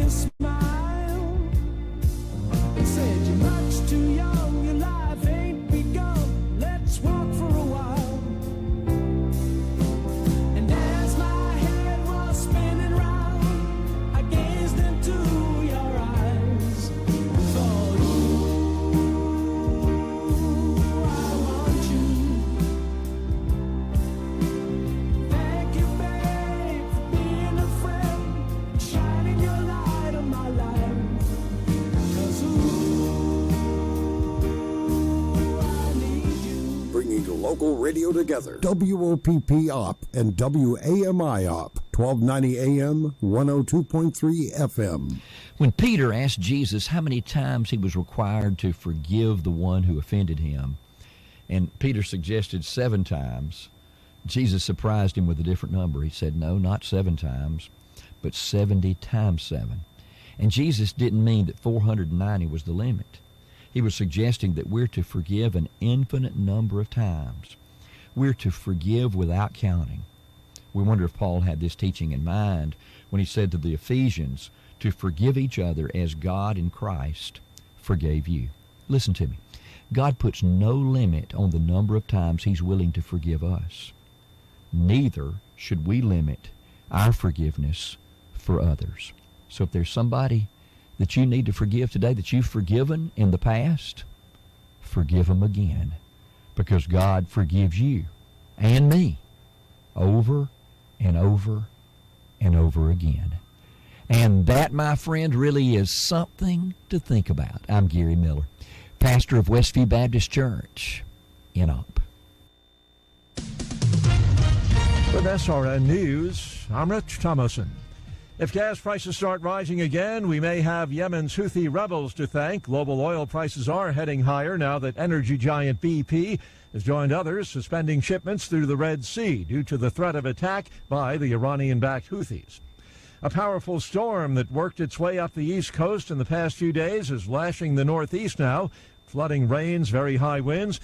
a smile and said, "You're much too young, your life ain't begun. Let's walk for a while." And as my head was spinning round, I gazed into your eyes and thought, ooh, I want you. Thank you, babe, for being a friend, shining your light on my life. 'Cause ooh, I need you. Bringing local radio together. WOPP Op and WAMI Op. 1290 AM, 102.3 FM. When Peter asked Jesus how many times he was required to forgive the one who offended him, and Peter suggested 7 times, Jesus surprised him with a different number. He said, no, not 7 times, but 70 times 7. And Jesus didn't mean that 490 was the limit. He was suggesting that we're to forgive an infinite number of times. We're to forgive without counting. We wonder if Paul had this teaching in mind when he said to the Ephesians to forgive each other as God in Christ forgave you. Listen to me. God puts no limit on the number of times he's willing to forgive us. Neither should we limit our forgiveness for others. So if there's somebody that you need to forgive today, that you've forgiven in the past, forgive them again, because God forgives you and me over and over and over again. And that, my friend, really is something to think about. I'm Gary Miller, pastor of Westview Baptist Church in Op. With SRN News, I'm Rich Thomason. If gas prices start rising again, we may have Yemen's Houthi rebels to thank. Global oil prices are heading higher now that energy giant BP has joined others suspending shipments through the Red Sea due to the threat of attack by the Iranian-backed Houthis. A powerful storm that worked its way up the East Coast in the past few days is lashing the Northeast now. Flooding rains, very high winds.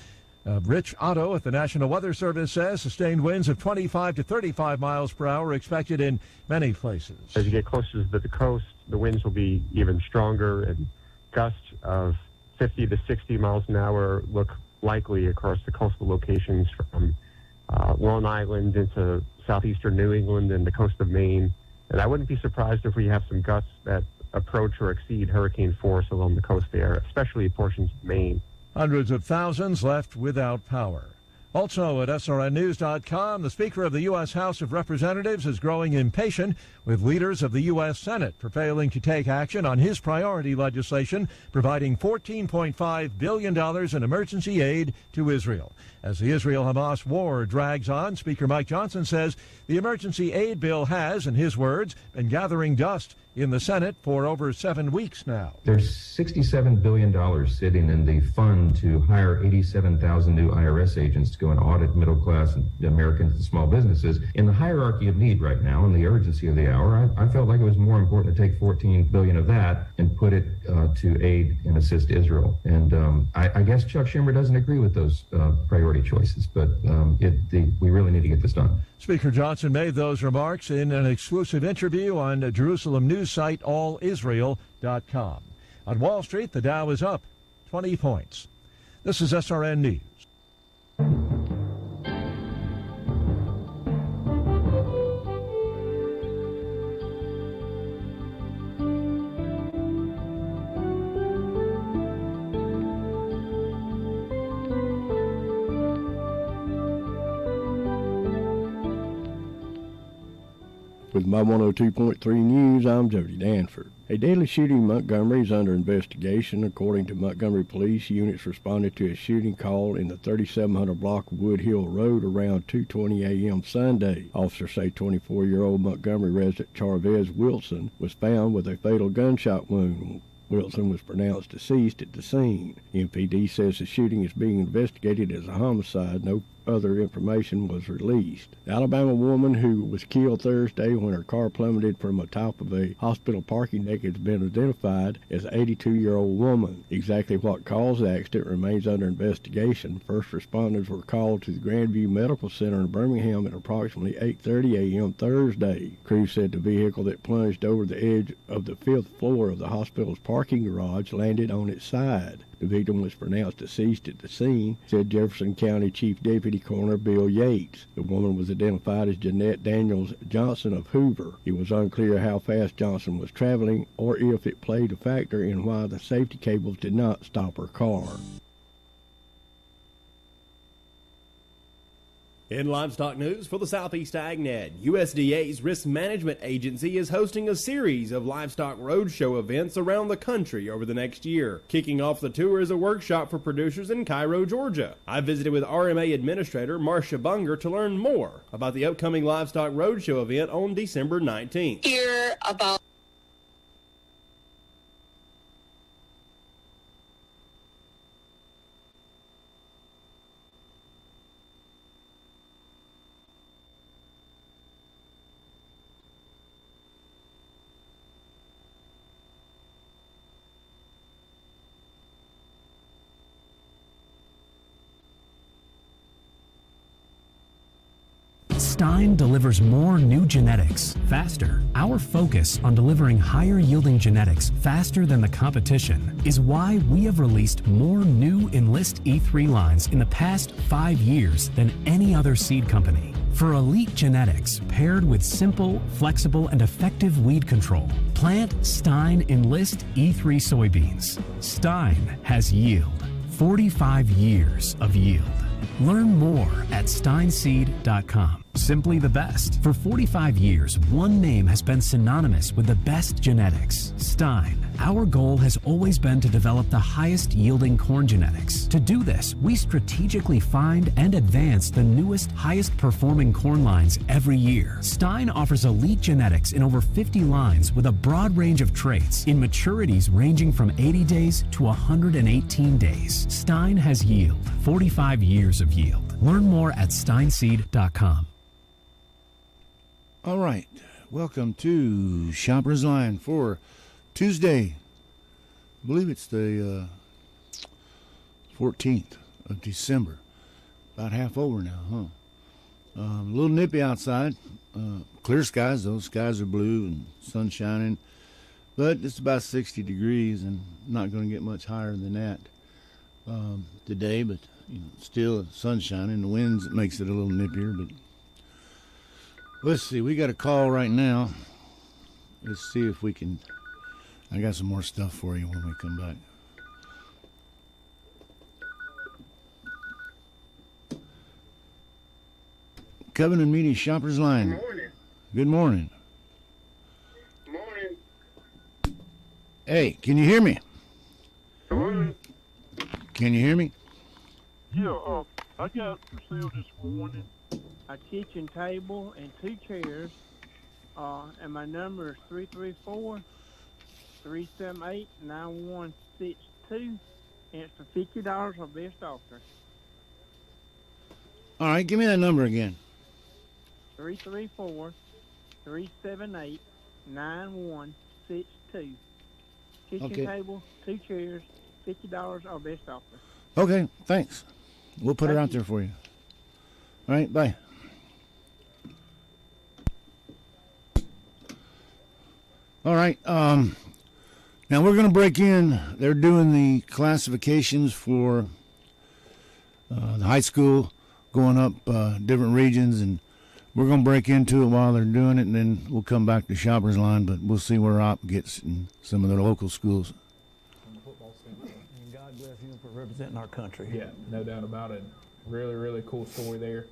Rich Otto at the National Weather Service says sustained winds of 25 to 35 miles per hour expected in many places. As you get closer to the coast, the winds will be even stronger, and gusts of 50 to 60 miles an hour look likely across the coastal locations from Long Island into southeastern New England and the coast of Maine. And I wouldn't be surprised if we have some gusts that approach or exceed hurricane force along the coast there, especially portions of Maine. Hundreds of thousands left without power. Also at SRNnews.com, the Speaker of the U.S. House of Representatives is growing impatient with leaders of the U.S. Senate for failing to take action on his priority legislation providing $14.5 billion in emergency aid to Israel. As the Israel-Hamas war drags on, Speaker Mike Johnson says the emergency aid bill has, in his words, been gathering dust in the Senate for over 7 weeks now. There's $67 billion sitting in the fund to hire 87,000 new IRS agents to go and audit middle-class Americans and small businesses. In the hierarchy of need right now, in the urgency of the hour, I felt like it was more important to take $14 billion of that and put it to aid and assist Israel. And I guess Chuck Schumer doesn't agree with those priority choices, but we really need to get this done. Speaker Johnson made those remarks in an exclusive interview on Jerusalem news site allisrael.com. On Wall Street, the Dow is up 20 points. This is SRN News. With my 102.3 News, I'm Jody Danford. A deadly shooting in Montgomery is under investigation. According to Montgomery Police, units responded to a shooting call in the 3700 block of Wood Hill Road around 2:20 a.m. Sunday. Officers say 24-year-old Montgomery resident Charvez Wilson was found with a fatal gunshot wound. Wilson was pronounced deceased at the scene. MPD says the shooting is being investigated as a homicide. No other information was released. The Alabama woman who was killed Thursday when her car plummeted from the top of a hospital parking deck has been identified as an 82-year-old woman. Exactly what caused the accident remains under investigation. First responders were called to the Grandview Medical Center in Birmingham at approximately 8:30 a.m. Thursday. Crews said the vehicle that plunged over the edge of the 5th floor of the hospital's parking garage landed on its side. The victim was pronounced deceased at the scene, said Jefferson County Chief Deputy Coroner Bill Yates. The woman was identified as Jeanette Daniels Johnson of Hoover. It was unclear how fast Johnson was traveling or if it played a factor in why the safety cables did not stop her car. In livestock news for the Southeast AgNet, USDA's Risk Management Agency is hosting a series of livestock roadshow events around the country over the next year. Kicking off the tour is a workshop for producers in Cairo, Georgia. I visited with RMA Administrator Marcia Bunger to learn more about the upcoming livestock roadshow event on December 19th. Hear about Stein delivers more new genetics faster. Our focus on delivering higher yielding genetics faster than the competition is why we have released more new Enlist E3 lines in the past 5 years than any other seed company. For elite genetics paired with simple, flexible, and effective weed control, plant Stein Enlist E3 soybeans. Stein has yield. 45 years of yield. Learn more at steinseed.com. Simply the best. For 45 years, one name has been synonymous with the best genetics, Stein. Our goal has always been to develop the highest yielding corn genetics. To do this, we strategically find and advance the newest, highest performing corn lines every year. Stein offers elite genetics in over 50 lines with a broad range of traits in maturities ranging from 80 days to 118 days. Stein has yield, 45 years of yield. Learn more at steinseed.com. All right, welcome to Shopper's Line for Tuesday. I believe it's the 14th of December. About half over now, huh? A little nippy outside. Clear skies, those skies are blue and sun shining. But it's about 60 degrees and not going to get much higher than that today. But still, the sun's shining. The winds makes it a little nippier, but let's see, we got a call right now. Let's see if we can. I got some more stuff for you when we come back. Covenant Media Shoppers Line. Good morning. Good morning. Morning. Hey, can you hear me? Morning. Can you hear me? Yeah, I got for sale this morning a kitchen table and 2 chairs, and my number is 334-378-9162, and it's for $50 or best offer. All right, give me that number again. 334-378-9162. Kitchen Okay. table, 2 chairs, $50 or best offer. Okay, thanks. We'll put her Thank out there for you. All right, bye. All right, now we're going to break in. They're doing the classifications for the high school, going up different regions, and we're going to break into it while they're doing it, and then we'll come back to Shopper's Line, but we'll see where Op gets in some of their local schools. And God bless him for representing our country. Yeah, no doubt about it. Really, really cool story there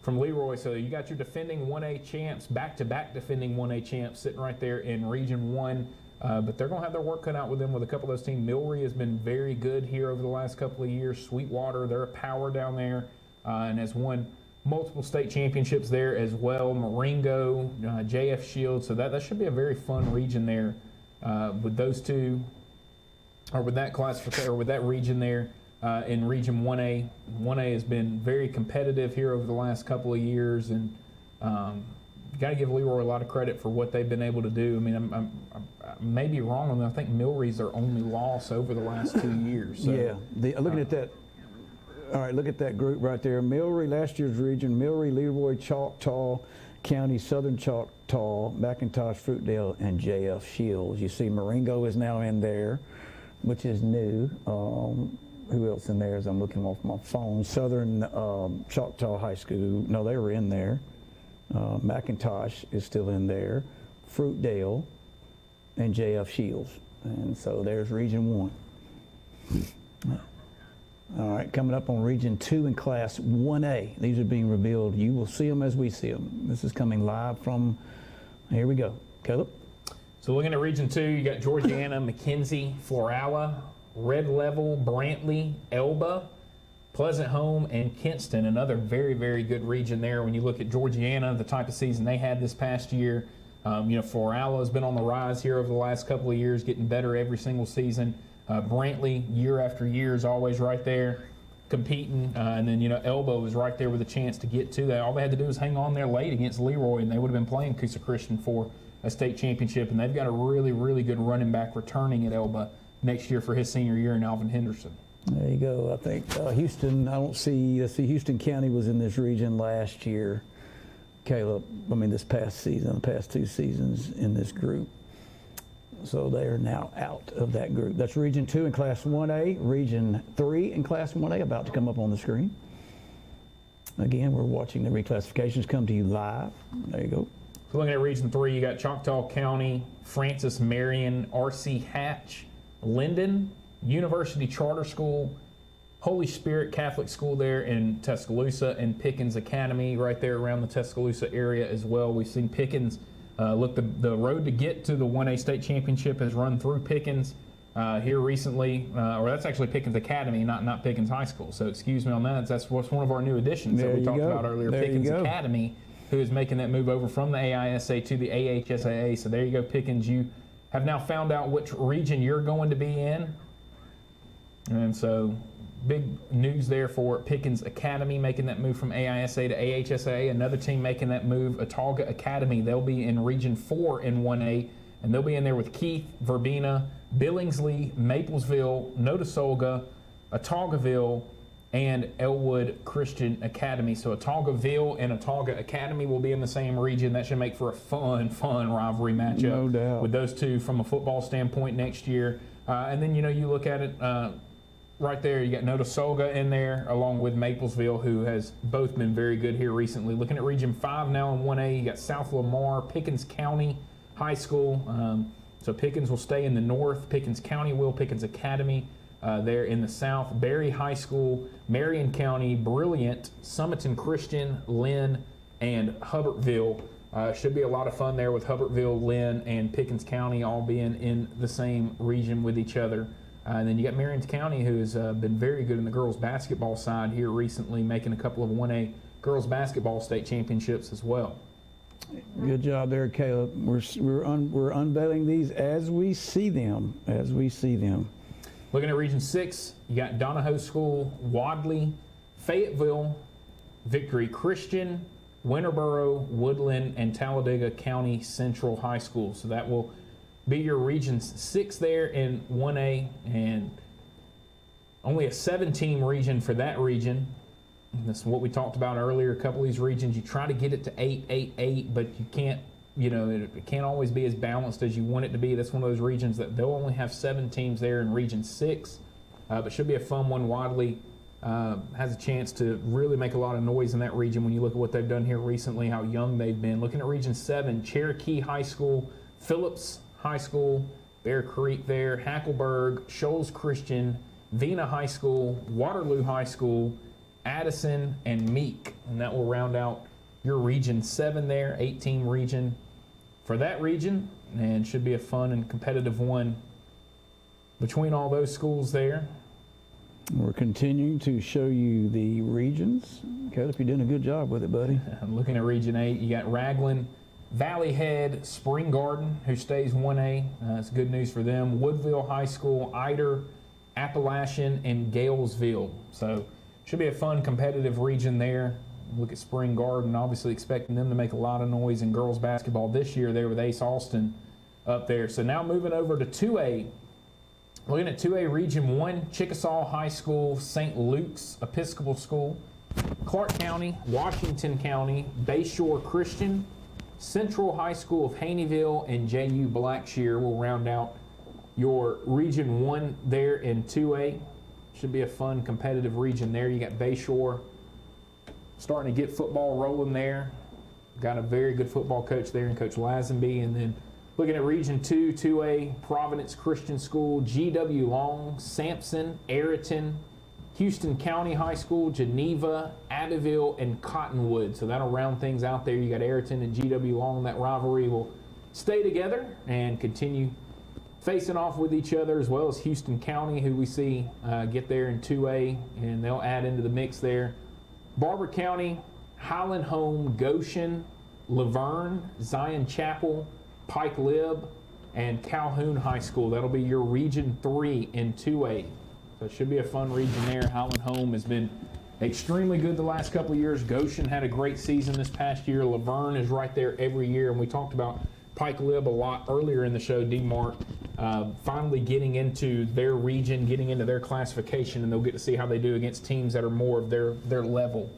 from Leroy. So you got your defending 1A champs, back-to-back defending 1A champs sitting right there in Region 1. But they're going to have their work cut out with them with a couple of those teams. Milry has been very good here over the last couple of years. Sweetwater, they're a power down there and has won multiple state championships there as well. Marengo, JF Shields. So that should be a very fun region there with those two, or with that classification, or with that region there. in Region 1A. 1A has been very competitive here over the last couple of years, and got to give Leroy a lot of credit for what they've been able to do. I mean, I may be wrong on that. I think Milry's their only loss over the last 2 years. So, yeah, looking at that. All right, look at that group right there. Milry, last year's region, Milry, Leroy, Choctaw County, Southern Choctaw, McIntosh, Fruitdale, and JF Shields. You see Marengo is now in there, which is new. Who else in there as I'm looking off my phone? Southern Choctaw High School. No, they were in there. McIntosh is still in there. Fruitdale and JF Shields. And so there's Region 1. All right, coming up on Region 2 and Class 1A. These are being revealed. You will see them as we see them. This is coming live from, here we go. Caleb? So looking at Region 2, you got Georgiana, McKenzie, Florala, Red Level, Brantley, Elba, Pleasant Home, and Kinston. Another very, very good region there. When you look at Georgiana, the type of season they had this past year, Florala has been on the rise here over the last couple of years, getting better every single season. Brantley, year after year, is always right there competing. And then, Elba was right there with a chance to get to that. All they had to do was hang on there late against Leroy, and they would have been playing Coosa Christian for a state championship. And they've got a really, really good running back returning at Elba next year for his senior year in Alvin Henderson. There you go. I think Houston, let's see, Houston County was in this region last year. Caleb, this past season, the past 2 seasons in this group. So they are now out of that group. That's Region 2 in Class 1A. Region 3 in Class 1A about to come up on the screen. Again, we're watching the reclassifications come to you live. There you go. So looking at Region 3, you got Choctaw County, Francis Marion, R.C. Hatch, Linden, University Charter School, Holy Spirit Catholic School there in Tuscaloosa, and Pickens Academy right there around the Tuscaloosa area as well. We've seen Pickens. The road to get to the 1A state championship has run through Pickens here recently, or that's actually Pickens Academy, not Pickens High School. So excuse me on that. That's one of our new additions that we talked about earlier. There Pickens Academy, who is making that move over from the AISA to the AHSAA. So there you go, Pickens. You have now found out which region you're going to be in. And so big news there for Pickens Academy, making that move from AISA to AHSA. Another team making that move, Autauga Academy. They'll be in Region 4 in 1A, and they'll be in there with Keith, Verbena, Billingsley, Maplesville, Notasulga, Autaugaville, and Elwood Christian Academy. So Autaugaville and Autauga Academy will be in the same region. That should make for a fun rivalry matchup. No doubt. With those two from a football standpoint next year. And then, you look at it, right there, you got Notasulga in there, along with Maplesville, who has both been very good here recently. Looking at Region 5 now in 1A, you got South Lamar, Pickens County High School. So Pickens will stay in the north. Pickens County will. Pickens Academy there in the south. Berry High School, Marion County, Brilliant, Summiton Christian, Lynn, and Hubbartville. Should be a lot of fun there with Hubbartville, Lynn, and Pickens County all being in the same region with each other. And then you got Marion County, who has been very good in the girls basketball side here recently, making a couple of 1A girls basketball state championships as well. Good job there, Caleb. We're unveiling these as we see them. Looking at Region 6, you got Donahoe School, Wadley, Fayetteville, Victory Christian, Winterboro, Woodland, and Talladega County Central High School. So that will be your Region 6 there in 1A, and only a 7-team region for that region. And that's what we talked about earlier. A couple of these regions, you try to get it to 8, but you can't, it can't always be as balanced as you want it to be. That's one of those regions that they'll only have 7 teams there in Region 6, but should be a fun one. Wadley has a chance to really make a lot of noise in that region when you look at what they've done here recently, how young they've been. Looking at Region 7, Cherokee High School, Phillips High School, Bear Creek there, Hackleburg, Shoals Christian, Vena High School, Waterloo High School, Addison, and Meek. And that will round out your Region 7 there, 8-team region for that region, and should be a fun and competitive one between all those schools there. We're continuing to show you the regions. Caleb, you're doing a good job with it, buddy. Looking at Region 8, you got Raglan, Valley Head, Spring Garden, who stays 1A. It's good news for them. Woodville High School, Eider, Appalachian, and Galesville. So should be a fun competitive region there. Look at Spring Garden, obviously expecting them to make a lot of noise in girls basketball this year there with Ace Austin up there. So now moving over to 2A. Looking at 2A Region 1, Chickasaw High School, St. Luke's Episcopal School, Clark County, Washington County, Bayshore Christian, Central High School of Haneyville, and J.U. Blackshear will round out your Region 1 there in 2A. Should be a fun competitive region there. You got Bayshore starting to get football rolling there. Got a very good football coach there in Coach Lazenby. And then looking at Region 2, 2A, Providence Christian School, G.W. Long, Sampson, Ayrton, Houston County High School, Geneva, Abbeville, and Cottonwood. So that'll round things out there. You got Ayrton and G.W. Long. That rivalry will stay together and continue facing off with each other, as well as Houston County, who we see get there in 2A, and they'll add into the mix there. Barber County, Highland Home, Goshen, Laverne, Zion Chapel, Pike Lib, and Calhoun High School. That'll be your Region 3 in 2A. So it should be a fun region there. Highland Home has been extremely good the last couple of years. Goshen had a great season this past year. Laverne is right there every year, and we talked about Pike Lib a lot earlier in the show. D-Mark finally getting into their region, getting into their classification, and they'll get to see how they do against teams that are more of their level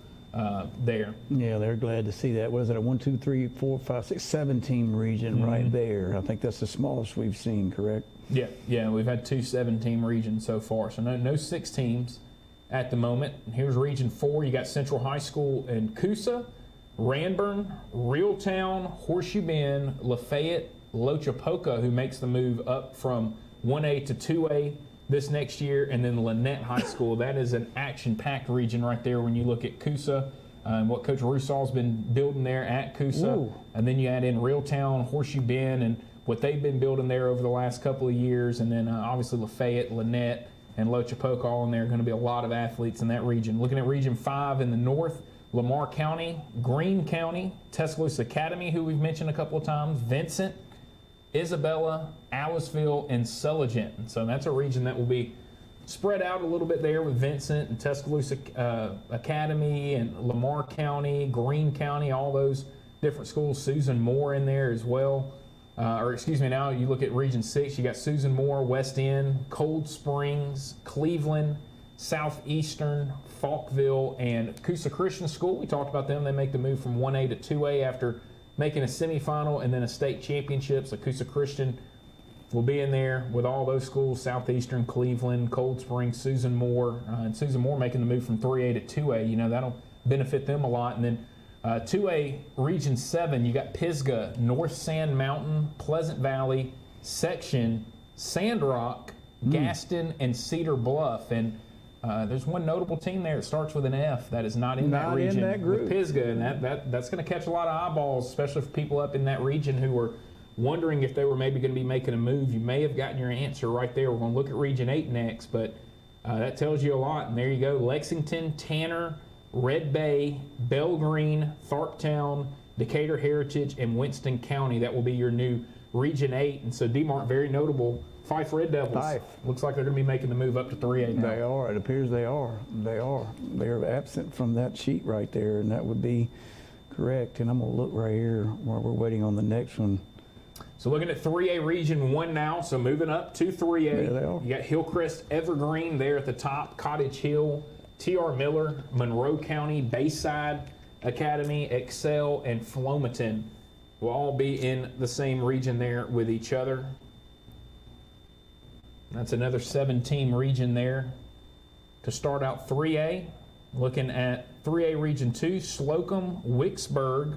there. Yeah, they're glad to see that. What is it, a 1, 2, 3, 4, 5, 6, 7 team region right there? I think that's the smallest we've seen, correct? Yeah, we've had 2 7-team regions so far, so no 6 teams at the moment. Here's Region 4. You got Central High School in Coosa, Ranburn, Reeltown, Horseshoe Bend, Lafayette, Lochapoka, who makes the move up from 1A to 2A this next year, and then Lynette High School. That is an action-packed region right there when you look at Coosa, what Coach Rusall's been building there at Coosa. Ooh. And then you add in Reeltown, Horseshoe Bend, and what they've been building there over the last couple of years, and then obviously Lafayette, Lynette, and Lochapoka all in there. Going to be a lot of athletes in that region. Looking at Region 5 in the north, Lamar County, Greene County, Tuscaloosa Academy, who we've mentioned a couple of times, Vincent, Isabella, Aliceville, and Sulligent. And so that's a region that will be spread out a little bit there with Vincent and Tuscaloosa Academy and Lamar County, Greene County, all those different schools. Susan Moore in there as well. Now you look at Region 6, you got Susan Moore, West End, Cold Springs, Cleveland, Southeastern, Falkville, and Coosa Christian School. We talked about them. They make the move from 1A to 2A after making a semifinal and then a state championship. So Coosa Christian will be in there with all those schools, Southeastern, Cleveland, Cold Springs, Susan Moore. And Susan Moore making the move from 3A to 2A. You know, that'll benefit them a lot. And then 2A Region 7, you got Pisgah, North Sand Mountain, Pleasant Valley, Section, Sandrock, Gaston, and Cedar Bluff. And there's one notable team there that starts with an F that is not in that region. Not in that group. With Pisgah, and that's going to catch a lot of eyeballs, especially for people up in that region who were wondering if they were maybe going to be making a move. You may have gotten your answer right there. We're going to look at Region 8 next, but that tells you a lot. And there you go. Lexington, Tanner, Red Bay, Belgreen, Tharptown, Decatur Heritage, and Winston County. That will be your new Region 8. And so D-Mark, very notable. Fife Red Devils. Fife. Looks like they're going to be making the move up to 3A now. They are. It appears they are. They are. They're absent from that sheet right there, and that would be correct. And I'm going to look right here while we're waiting on the next one. So looking at 3A Region 1 now, so moving up to 3A. There they are. You got Hillcrest Evergreen there at the top, Cottage Hill, T.R. Miller, Monroe County, Bayside Academy, Excel, and Flomaton will all be in the same region there with each other. That's another 7-team region there to start out 3A. Looking at 3A Region 2, Slocum, Wicksburg,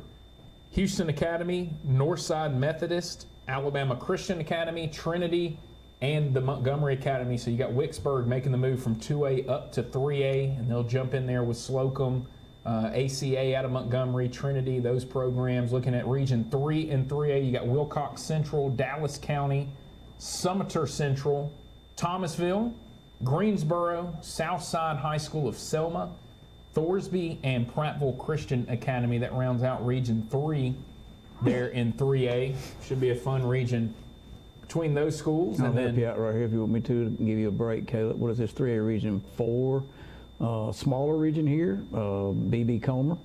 Houston Academy, Northside Methodist, Alabama Christian Academy, Trinity, and the Montgomery Academy. So you got Wicksburg making the move from 2A up to 3A, and they'll jump in there with Slocum, ACA out of Montgomery, Trinity, those programs. Looking at Region 3 and 3A, you got Wilcox Central, Dallas County, Sumter Central, Thomasville, Greensboro, Southside High School of Selma, Thorsby, and Prattville Christian Academy. That rounds out Region 3 there in 3A. Should be a fun region between those schools. I'll And help then you out right here if you want me to give you a break, Caleb. What is this? 3A Region 4. Smaller region here, BB Comer,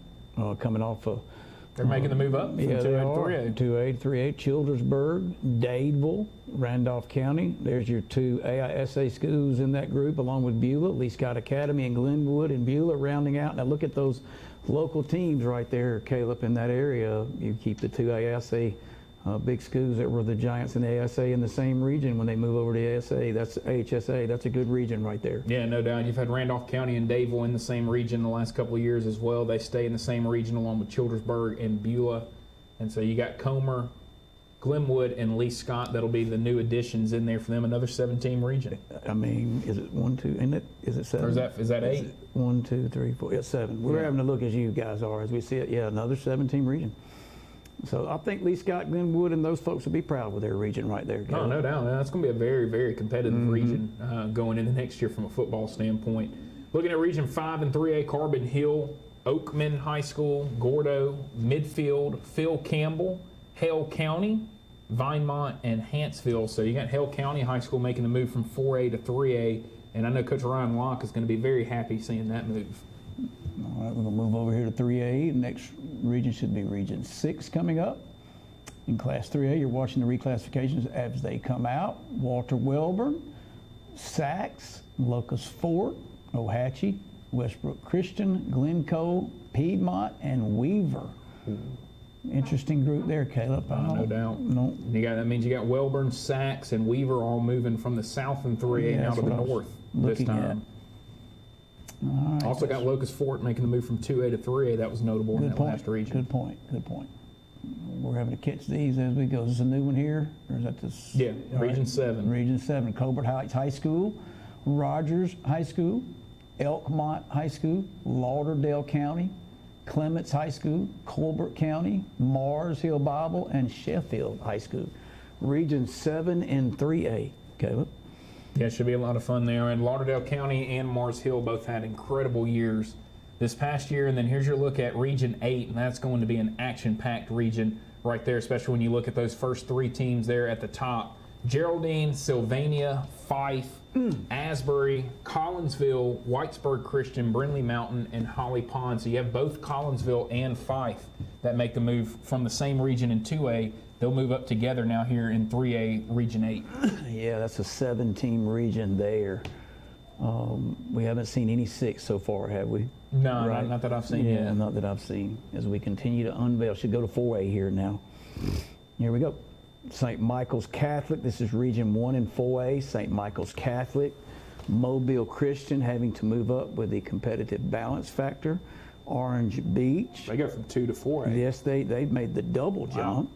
coming off of. they're making the move up from 2A Yeah, they to are. 3A. 2A to 3A, Childersburg, Dadeville, Randolph County. There's your two AISA schools in that group, along with Beulah, Lee Scott Academy and Glenwood and Beulah rounding out. Now look at those local teams right there, Caleb, in that area. You keep the two AISA big schools that were the Giants and the ASA in the same region when they move over to ASA. That's HSA. That's a good region right there. Yeah, no doubt. You've had Randolph County and Dadeville in the same region the last couple of years as well. They stay in the same region along with Childersburg and Beulah. And so you got Comer, Glenwood, and Lee Scott. That'll be the new additions in there for them. Another 7-team region. I mean, is it 1, 2, isn't it? Is it 7? Or is that 8? 1, 2, 3, 4. Yeah, 7. We're Yeah. having to look as you guys are as we see it. Yeah, another 7-team region. So I think Lee Scott, Glenwood, and those folks will be proud with their region right there. Oh, no doubt. That's going to be a very, very competitive region going into next year from a football standpoint. Looking at Region 5 and 3A, Carbon Hill, Oakman High School, Gordo, Midfield, Phil Campbell, Hale County, Vinemont, and Hanceville. So you got Hale County High School making the move from 4A to 3A, and I know Coach Ryan Locke is going to be very happy seeing that move. All right, we're going to move over here to 3A. Next region should be Region 6 coming up. In Class 3A, you're watching the reclassifications as they come out. Walter Welborn, Sachs, Locust Fort, Ohatchee, Westbrook Christian, Glencoe, Piedmont, and Weaver. Interesting group there, Caleb. No doubt. No. That means you got Welborn, Sachs, and Weaver all moving from the south in 3A Yeah, now that's to the what I was north this looking at. time. All right. Also got Locust Fort making the move from 2A to 3A. That was notable in Good that point. last region. Good point. Good point. We're having to catch these as we go. Is this a new one here, or is that this? Yeah, All Region right. 7. Region 7. Colbert Heights High School, Rogers High School, Elkmont High School, Lauderdale County, Clements High School, Colbert County, Mars Hill Bible, and Sheffield High School. Region 7 and 3A. Caleb. Yeah, it should be a lot of fun there. And Lauderdale County and Mars Hill both had incredible years this past year. And then here's your look at Region 8, and that's going to be an action-packed region right there, especially when you look at those first 3 teams there at the top. Geraldine, Sylvania, Fife, Asbury, Collinsville, Whitesburg Christian, Brindley Mountain, and Holly Pond. So you have both Collinsville and Fife that make the move from the same region in 2A. They'll move up together now here in 3A Region 8. Yeah, that's a 7-team region there. We haven't seen any 6 so far, have we? No, Right. not that I've seen Yeah, yet. not that I've seen. As we continue to unveil, should go to 4A here now. Here we go. St. Michael's Catholic. This is Region 1 and 4A. St. Michael's Catholic. Mobile Christian having to move up with the competitive balance factor. Orange Beach. They go from 2 to 4A. Yes, they've made the double jump.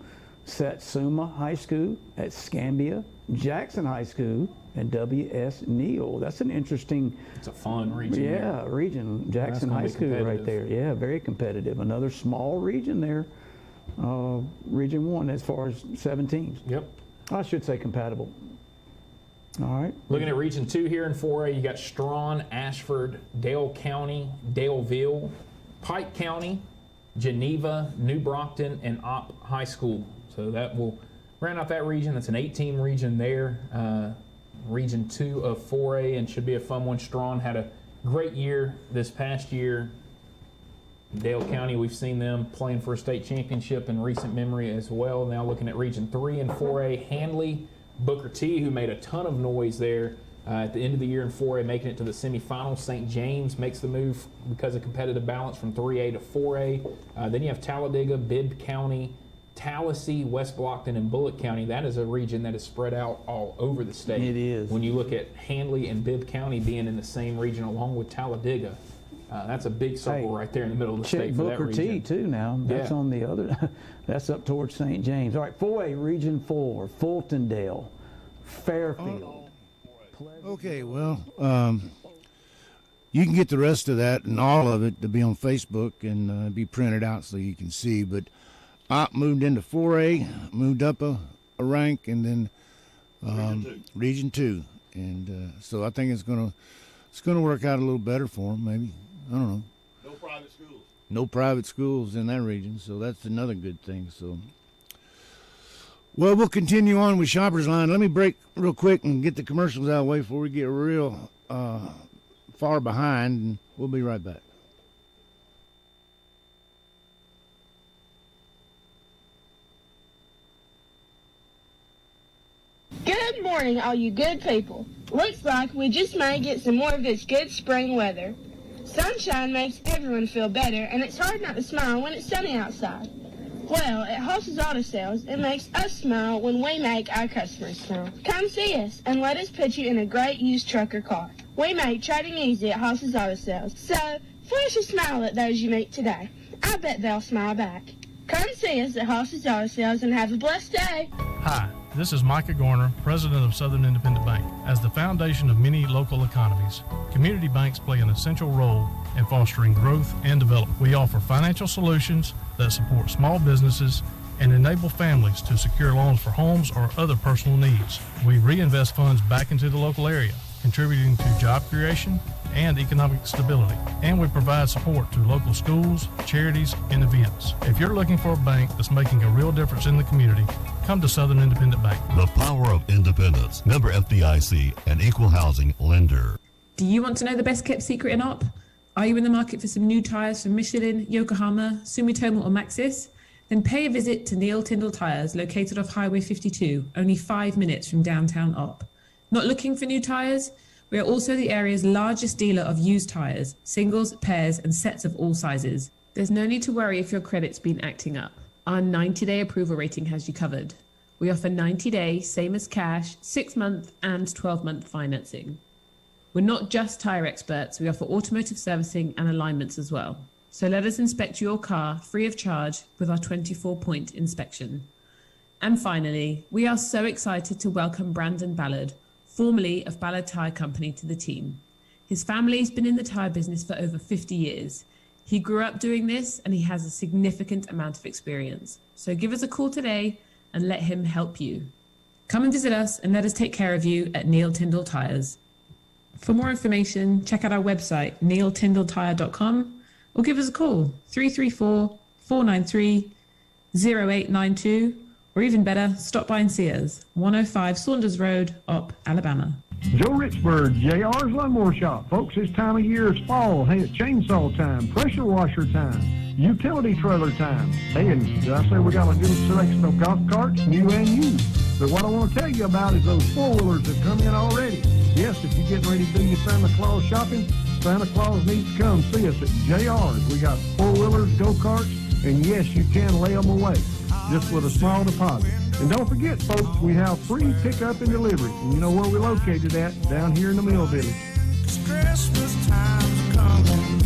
Satsuma High School at Scambia. Jackson High School and W.S. Neal. That's an interesting. It's a fun region. there. Region. Jackson gonna High be School right competitive. there. Yeah, very competitive. Another small region there. Region 1 as far as 7 teams. Yep. I should say compatible. All right. Looking at Region 2 here in 4A, you got Strawn, Ashford, Dale County, Daleville, Pike County, Geneva, New Brockton, and Opp High School. So that will round out that region. That's an 8-team region there. Region 2 of 4A, and should be a fun one. Strawn had a great year this past year. Dale County, we've seen them playing for a state championship in recent memory as well. Now looking at Region 3 and 4A, Handley, Booker T, who made a ton of noise there at the end of the year in 4A, making it to the semifinals. St. James makes the move because of competitive balance from 3A to 4A. Then you have Talladega, Bibb County, Tallahassee, West Blockton, and Bullitt County. That is a region that is spread out all over the state. It is. When you look at Handley and Bibb County being in the same region along with Talladega, that's a big circle right there in the middle of the Check state for Booker that T region. too now. That's Yeah. on the other. That's up towards St. James. All right, 4A, Region 4, Fultondale, Fairfield. Okay, well, you can get the rest of that and all of it to be on Facebook and be printed out so you can see. But I moved into 4A, moved up a rank, and then Region 2. And so I think it's gonna work out a little better for them, maybe. I don't know. No private schools. No private schools in that region, so that's another good thing. So, Well, we'll continue on with Shoppers Line. Let me break real quick and get the commercials out of the way before we get real far behind, and we'll be right back. Good morning, all you good people. Looks like we just might get some more of this good spring weather. Sunshine makes everyone feel better, and it's hard not to smile when it's sunny outside. Well, at Hoss's Auto Sales, it makes us smile when we make our customers smile. Come see us and let us put you in a great used truck or car. We make trading easy at Hoss's Auto Sales, so flash a smile at those you meet today. I bet they'll smile back. Come see us at Hoss's Auto Sales and have a blessed day. Hi, this is Micah Garner, President of Southern Independent Bank. As the foundation of many local economies, community banks play an essential role in fostering growth and development. We offer financial solutions that support small businesses and enable families to secure loans for homes or other personal needs. We reinvest funds back into the local area, contributing to job creation and economic stability. And we provide support to local schools, charities, and events. If you're looking for a bank that's making a real difference in the community, come to Southern Independent Bank. The power of independence. Member FDIC, an equal housing lender. Do you want to know the best kept secret in op? Are you in the market for some new tyres from Michelin, Yokohama, Sumitomo or Maxxis? Then pay a visit to Neil Tyndall Tyres, located off Highway 52, only 5 minutes from downtown Op. Not looking for new tyres? We are also the area's largest dealer of used tyres, singles, pairs and sets of all sizes. There's no need to worry if your credit's been acting up. Our 90-day approval rating has you covered. We offer 90-day, same as cash, 6-month and 12-month financing. We're not just tyre experts, we offer automotive servicing and alignments as well. So let us inspect your car free of charge with our 24-point inspection. And finally, we are so excited to welcome Brandon Ballard, formerly of Ballard Tyre Company, to the team. His family's been in the tyre business for over 50 years. He grew up doing this and he has a significant amount of experience. So give us a call today and let him help you. Come and visit us and let us take care of you at Neil Tyndall Tyres. For more information, check out our website, neiltyndalltyre.com, or give us a call, 334-493-0892, or even better, stop by and see us, 105 Saunders Road, Op, Alabama. Joe Richburg, JR's Lawnmower Shop. Folks, this time of year is fall. Hey, it's chainsaw time, pressure washer time, utility trailer time. Hey, and did I say we got a good selection of golf carts, new and used? But what I want to tell you about is those four-wheelers that come in already. Yes, if you're getting ready to do your Santa Claus shopping, Santa Claus needs to come see us at JR's. We got four-wheelers, go-karts, and yes, you can lay them away just with a small deposit. And don't forget, folks, we have free pickup and delivery. And you know where we're located at? Down here in the Mill Village. Christmas time's coming.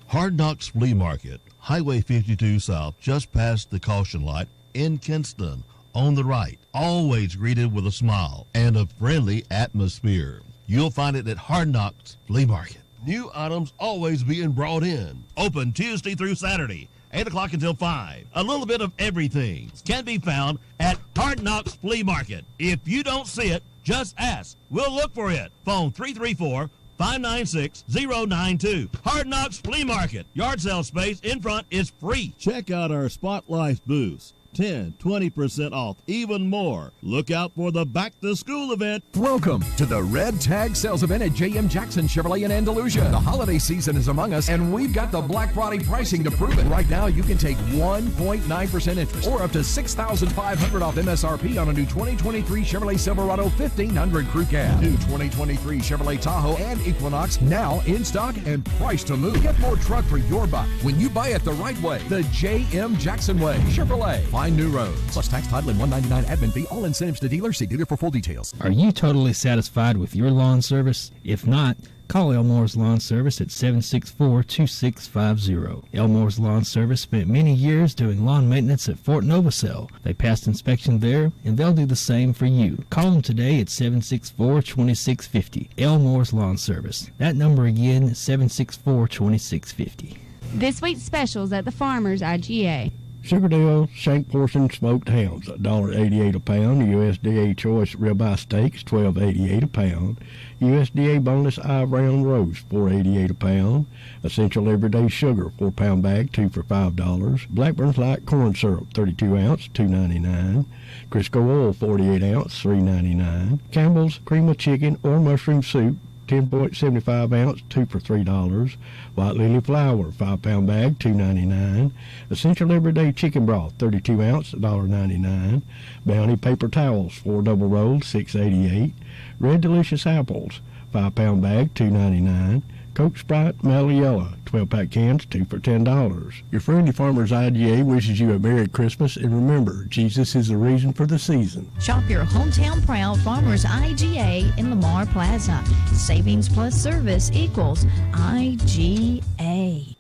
Hard Knocks Flea Market, Highway 52 South, just past the caution light in Kinston. On the right, always greeted with a smile and a friendly atmosphere. You'll find it at Hard Knocks Flea Market. New items always being brought in. Open Tuesday through Saturday, 8 o'clock until 5. A little bit of everything can be found at Hard Knocks Flea Market. If you don't see it, just ask. We'll look for it. Phone 334-596-092. Hard Knocks Flea Market. Yard sale space in front is free. Check out our Spotlight booths. 10-20% off, even more. Look out for the back-to-school event. Welcome to the Red Tag Sales Event at J.M. Jackson Chevrolet in Andalusia. The holiday season is among us, and we've got the Black Friday pricing to prove it. Right now, you can take 1.9% interest or up to $6,500 off MSRP on a new 2023 Chevrolet Silverado 1500 Crew Cab. New 2023 Chevrolet Tahoe and Equinox now in stock and priced to move. Get more truck for your buck when you buy it the right way. The J.M. Jackson way. Chevrolet. Find new roads. Plus tax, title, and $199 admin fee. All incentives to dealer. See dealer for full details. Are you totally satisfied with your lawn service? If not, call Elmore's Lawn Service at 764-2650. Elmore's Lawn Service spent many years doing lawn maintenance at Fort Novacell. They passed inspection there, and they'll do the same for you. Call them today at 764-2650. Elmore's Lawn Service. That number again is 764-2650. This week's specials at the Farmers IGA. Sugardale shank portion smoked hams, $1.88 a pound. USDA choice ribeye steaks, $12.88 a pound. USDA boneless eye round roast, $4.88 a pound. Essential everyday sugar, 4-pound bag, 2 for $5. Blackburn's light corn syrup, 32 ounce, $2.99. Crisco oil, 48 ounce, $3.99. Campbell's cream of chicken or mushroom soup, 10.75 ounce, 2 for $3. White Lily flour, 5-pound bag, $2.99. Essential everyday chicken broth, 32 ounce, $1.99. Bounty paper towels, 4 double rolls, $6.88. Red Delicious apples, 5-pound bag, $2.99. Coke Sprite Yellow, 12-pack cans, 2 for $10. Your friendly Farmers IGA wishes you a Merry Christmas, and remember, Jesus is the reason for the season. Shop your hometown proud Farmers IGA in Lamar Plaza. Savings plus service equals IGA.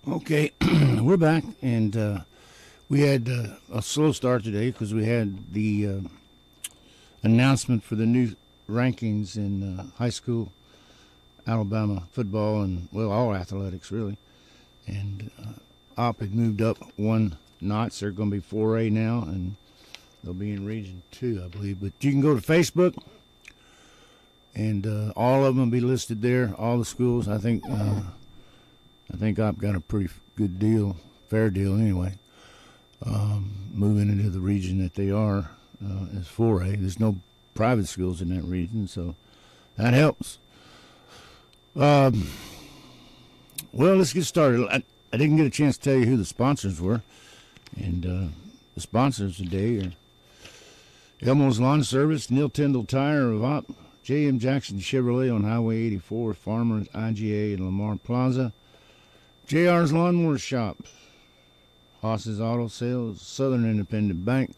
Okay, we're back, and we had a slow start today because we had the announcement for the new rankings in high school Alabama football and, well, all athletics, really. And Opp had moved up one notch. They're going to be 4A now, and they'll be in Region 2, I believe. But you can go to Facebook, and all of them will be listed there, all the schools. I think Opp got a pretty good deal, fair deal anyway, moving into the region that they are as 4A. There's no private schools in that region, so that helps. Well, let's get started. I didn't get a chance to tell you who the sponsors were. And the sponsors today are Elmo's Lawn Service, Neil Tyndall Tire of Opp, J.M. Jackson Chevrolet on Highway 84, Farmers IGA in Lamar Plaza, JR's Lawnmower Shop, Haas's Auto Sales, Southern Independent Bank.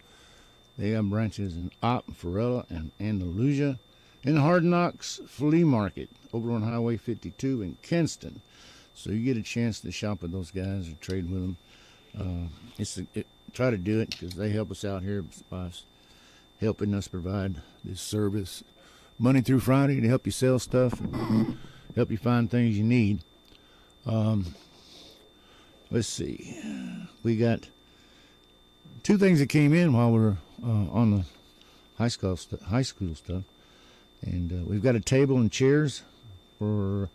They have branches in Opp, Farella, and Andalusia. And Hard Knocks Flea Market over on Highway 52 in Kinston. So you get a chance to shop with those guys or trade with them. Try to do it because they help us out here by helping us provide this service Monday through Friday to help you sell stuff and help you find things you need. Let's see. We got two things that came in while we were on the high school stuff. And we've got a table and chairs for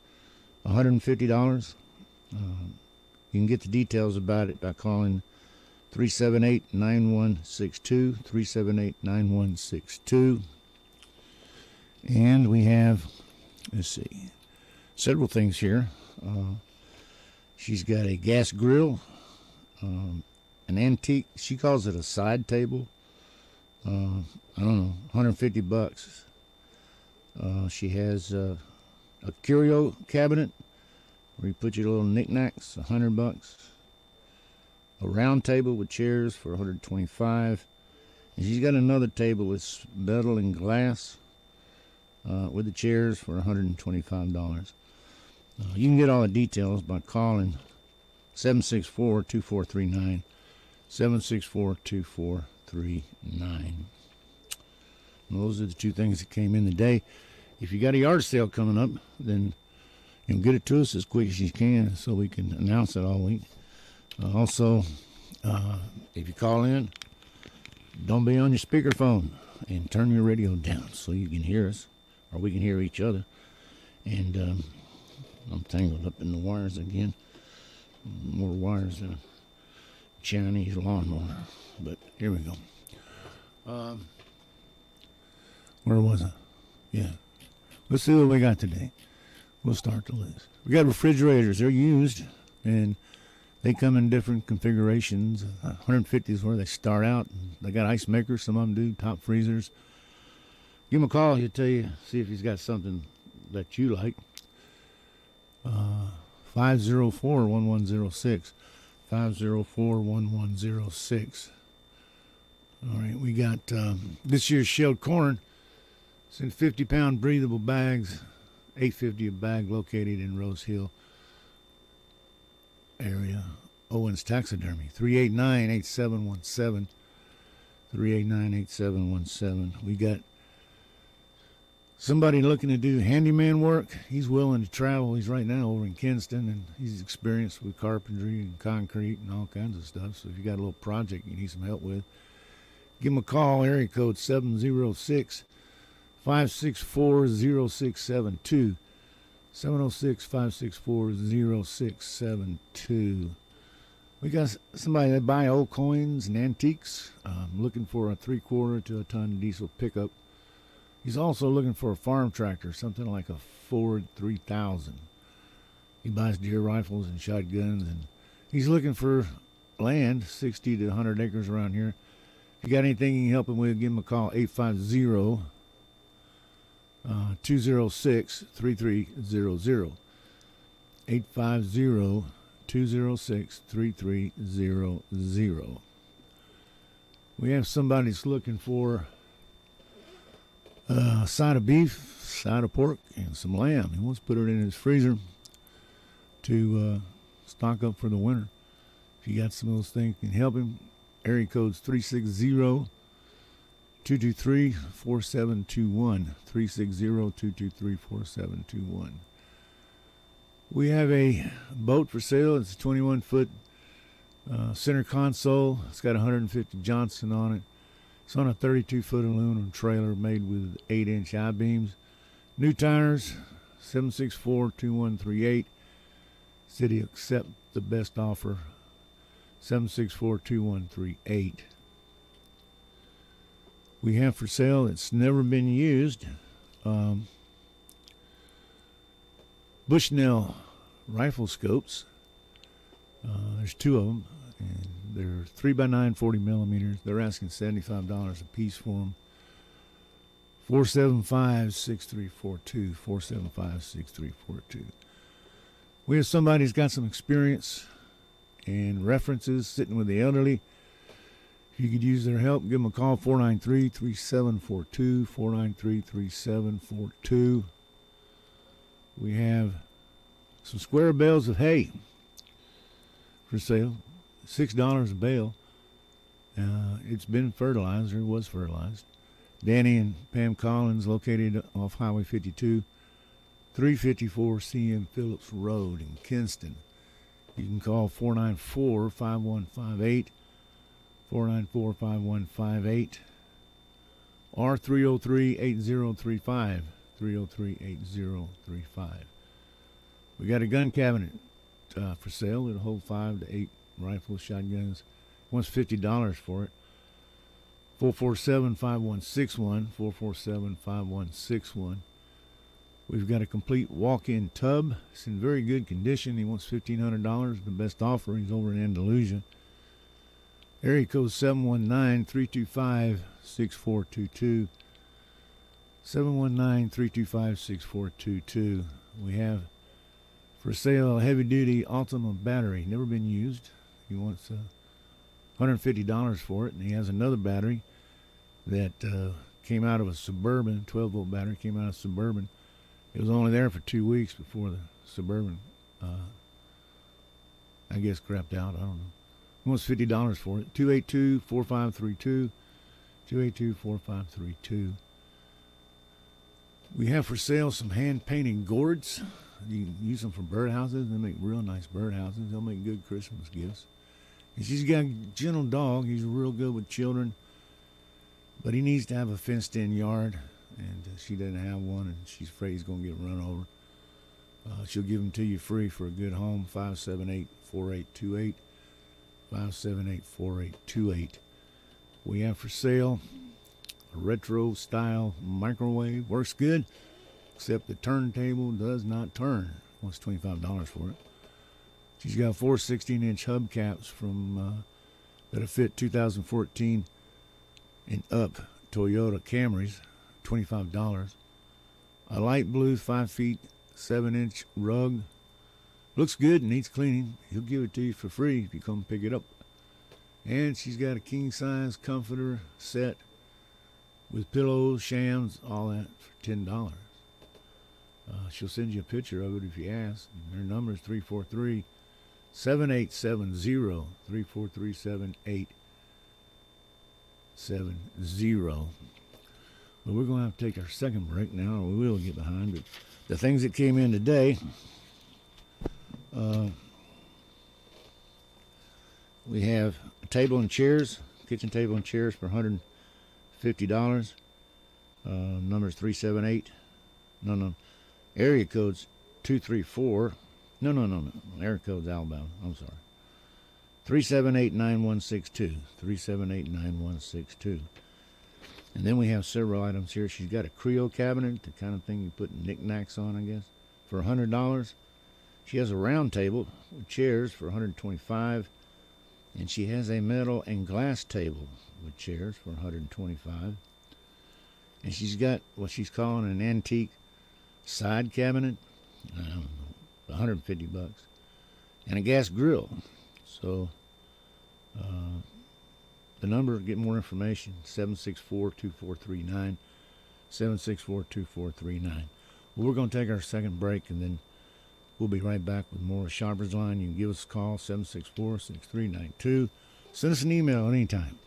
$150. You can get the details about it by calling 378-9162, 378-9162. And we have, let's see, several things here. She's got a gas grill, an antique, she calls it a side table. I don't know, $150. She has a curio cabinet where you put your little knickknacks, $100. A round table with chairs for $125. And she's got another table with metal and glass with the chairs for $125. You can get all the details by calling 764-2439, 764-2439. Those are the two things that came in today. If you got a yard sale coming up, then get it to us as quick as you can so we can announce it all week. Also, if you call in, don't be on your speakerphone and turn your radio down so you can hear us or we can hear each other. And I'm tangled up in the wires again. More wires than a Chinese lawnmower. But here we go. Where was I? Yeah. Let's see what we got today. We'll start the list. We got refrigerators. They're used, and they come in different configurations. 150 is where they start out. They got ice makers. Some of them do top freezers. Give him a call. He'll tell you, see if he's got something that you like. 504-1106. 504-1106. All right, we got this year's shelled corn. It's in 50-pound breathable bags, $8.50 a bag, located in Rose Hill area. Owens Taxidermy, 389-8717. 389-8717. We got Somebody looking to do handyman work, he's willing to travel. He's right now over in Kinston, and he's experienced with carpentry and concrete and all kinds of stuff. So if you got a little project you need some help with, give him a call, area code 706-564-0672. 706-564-0672. We got somebody that buy old coins and antiques, looking for a 3/4 to a ton diesel pickup. He's also looking for a farm tractor, something like a Ford 3000. He buys deer rifles and shotguns, and he's looking for land, 60 to 100 acres around here. If you got anything you can help him with, give him a call, 850-206-3300. 850-206-3300. We have somebody that's looking for a side of beef, side of pork, and some lamb. He wants to put it in his freezer to stock up for the winter. If you got some of those things, can help him. Area code's 360-223-4721. 360-223-4721. We have a boat for sale. It's a 21-foot center console. It's got 150 Johnson on it. It's on a 32-foot aluminum trailer made with 8-inch I-beams. New tires, 764-2138. City accept the best offer, 764-2138. We have for sale, it's never been used, Bushnell rifle scopes. There's two of them, and they're 3x9 40 millimeters. They're asking $75 a piece for them. 475-6342. 475-6342. We have somebody who's got some experience and references sitting with the elderly. If you could use their help, give them a call, 493-3742. 493-3742. We have some square bales of hay for sale, $6 a bale. It's been fertilized, or it was fertilized. Danny and Pam Collins, located off Highway 52, 354 CM Phillips Road in Kinston. You can call 494-5158, 494-5158, or 303-8035, 303-8035. We got a gun cabinet for sale. It'll hold 5 to 8 rifles, shotguns. Wants $50 for it. 447-5161, 447-5161. We've got a complete walk-in tub. It's in very good condition. He wants $1,500. The best offer. He's over in Andalusia. Area code 719-325-6422. 719-325-6422. We have for sale a heavy-duty Ultima battery. Never been used. He wants $150 for it, and he has another battery that came out of a Suburban, 12-volt battery, came out of Suburban. It was only there for 2 weeks before the Suburban, I guess, crapped out. I don't know. He wants $50 for it. 282-4532. 282-4532. We have for sale some hand-painted gourds. You can use them for birdhouses. They make real nice birdhouses. They'll make good Christmas gifts. And she's got a gentle dog. He's real good with children. But he needs to have a fenced-in yard, and she doesn't have one, and she's afraid he's going to get run over. She'll give them to you free for a good home, 578-4828, 578-4828. We have for sale a retro-style microwave. Works good, except the turntable does not turn. Wants $25 for it. She's got 4 16-inch hubcaps from that'll fit 2014 and up Toyota Camrys, $25. A light blue 5 feet 7-inch rug. Looks good and needs cleaning. He'll give it to you for free if you come pick it up. And she's got a king-size comforter set with pillows, shams, all that for $10. She'll send you a picture of it if you ask. And her number is 343-7870, 343-7870. But we're going to have to take our second break now, or we will get behind. But the things that came in today, we have a table and chairs, kitchen table and chairs for $150. Number's 378. No. Area code's 234. No. Area code's Alabama. I'm sorry. 378-9162. 378-9162. And then we have several items here. She's got a Creole cabinet, the kind of thing you put knickknacks on, I guess, for $100. She has a round table with chairs for $125. And she has a metal and glass table with chairs for $125. And she's got what she's calling an antique side cabinet, $150, and a gas grill. So the number, get more information, 764-2439, 764-2439. Well, we're going to take our second break, and then we'll be right back with more of Shopper's Line. You can give us a call, 764-6392. Send us an email anytime,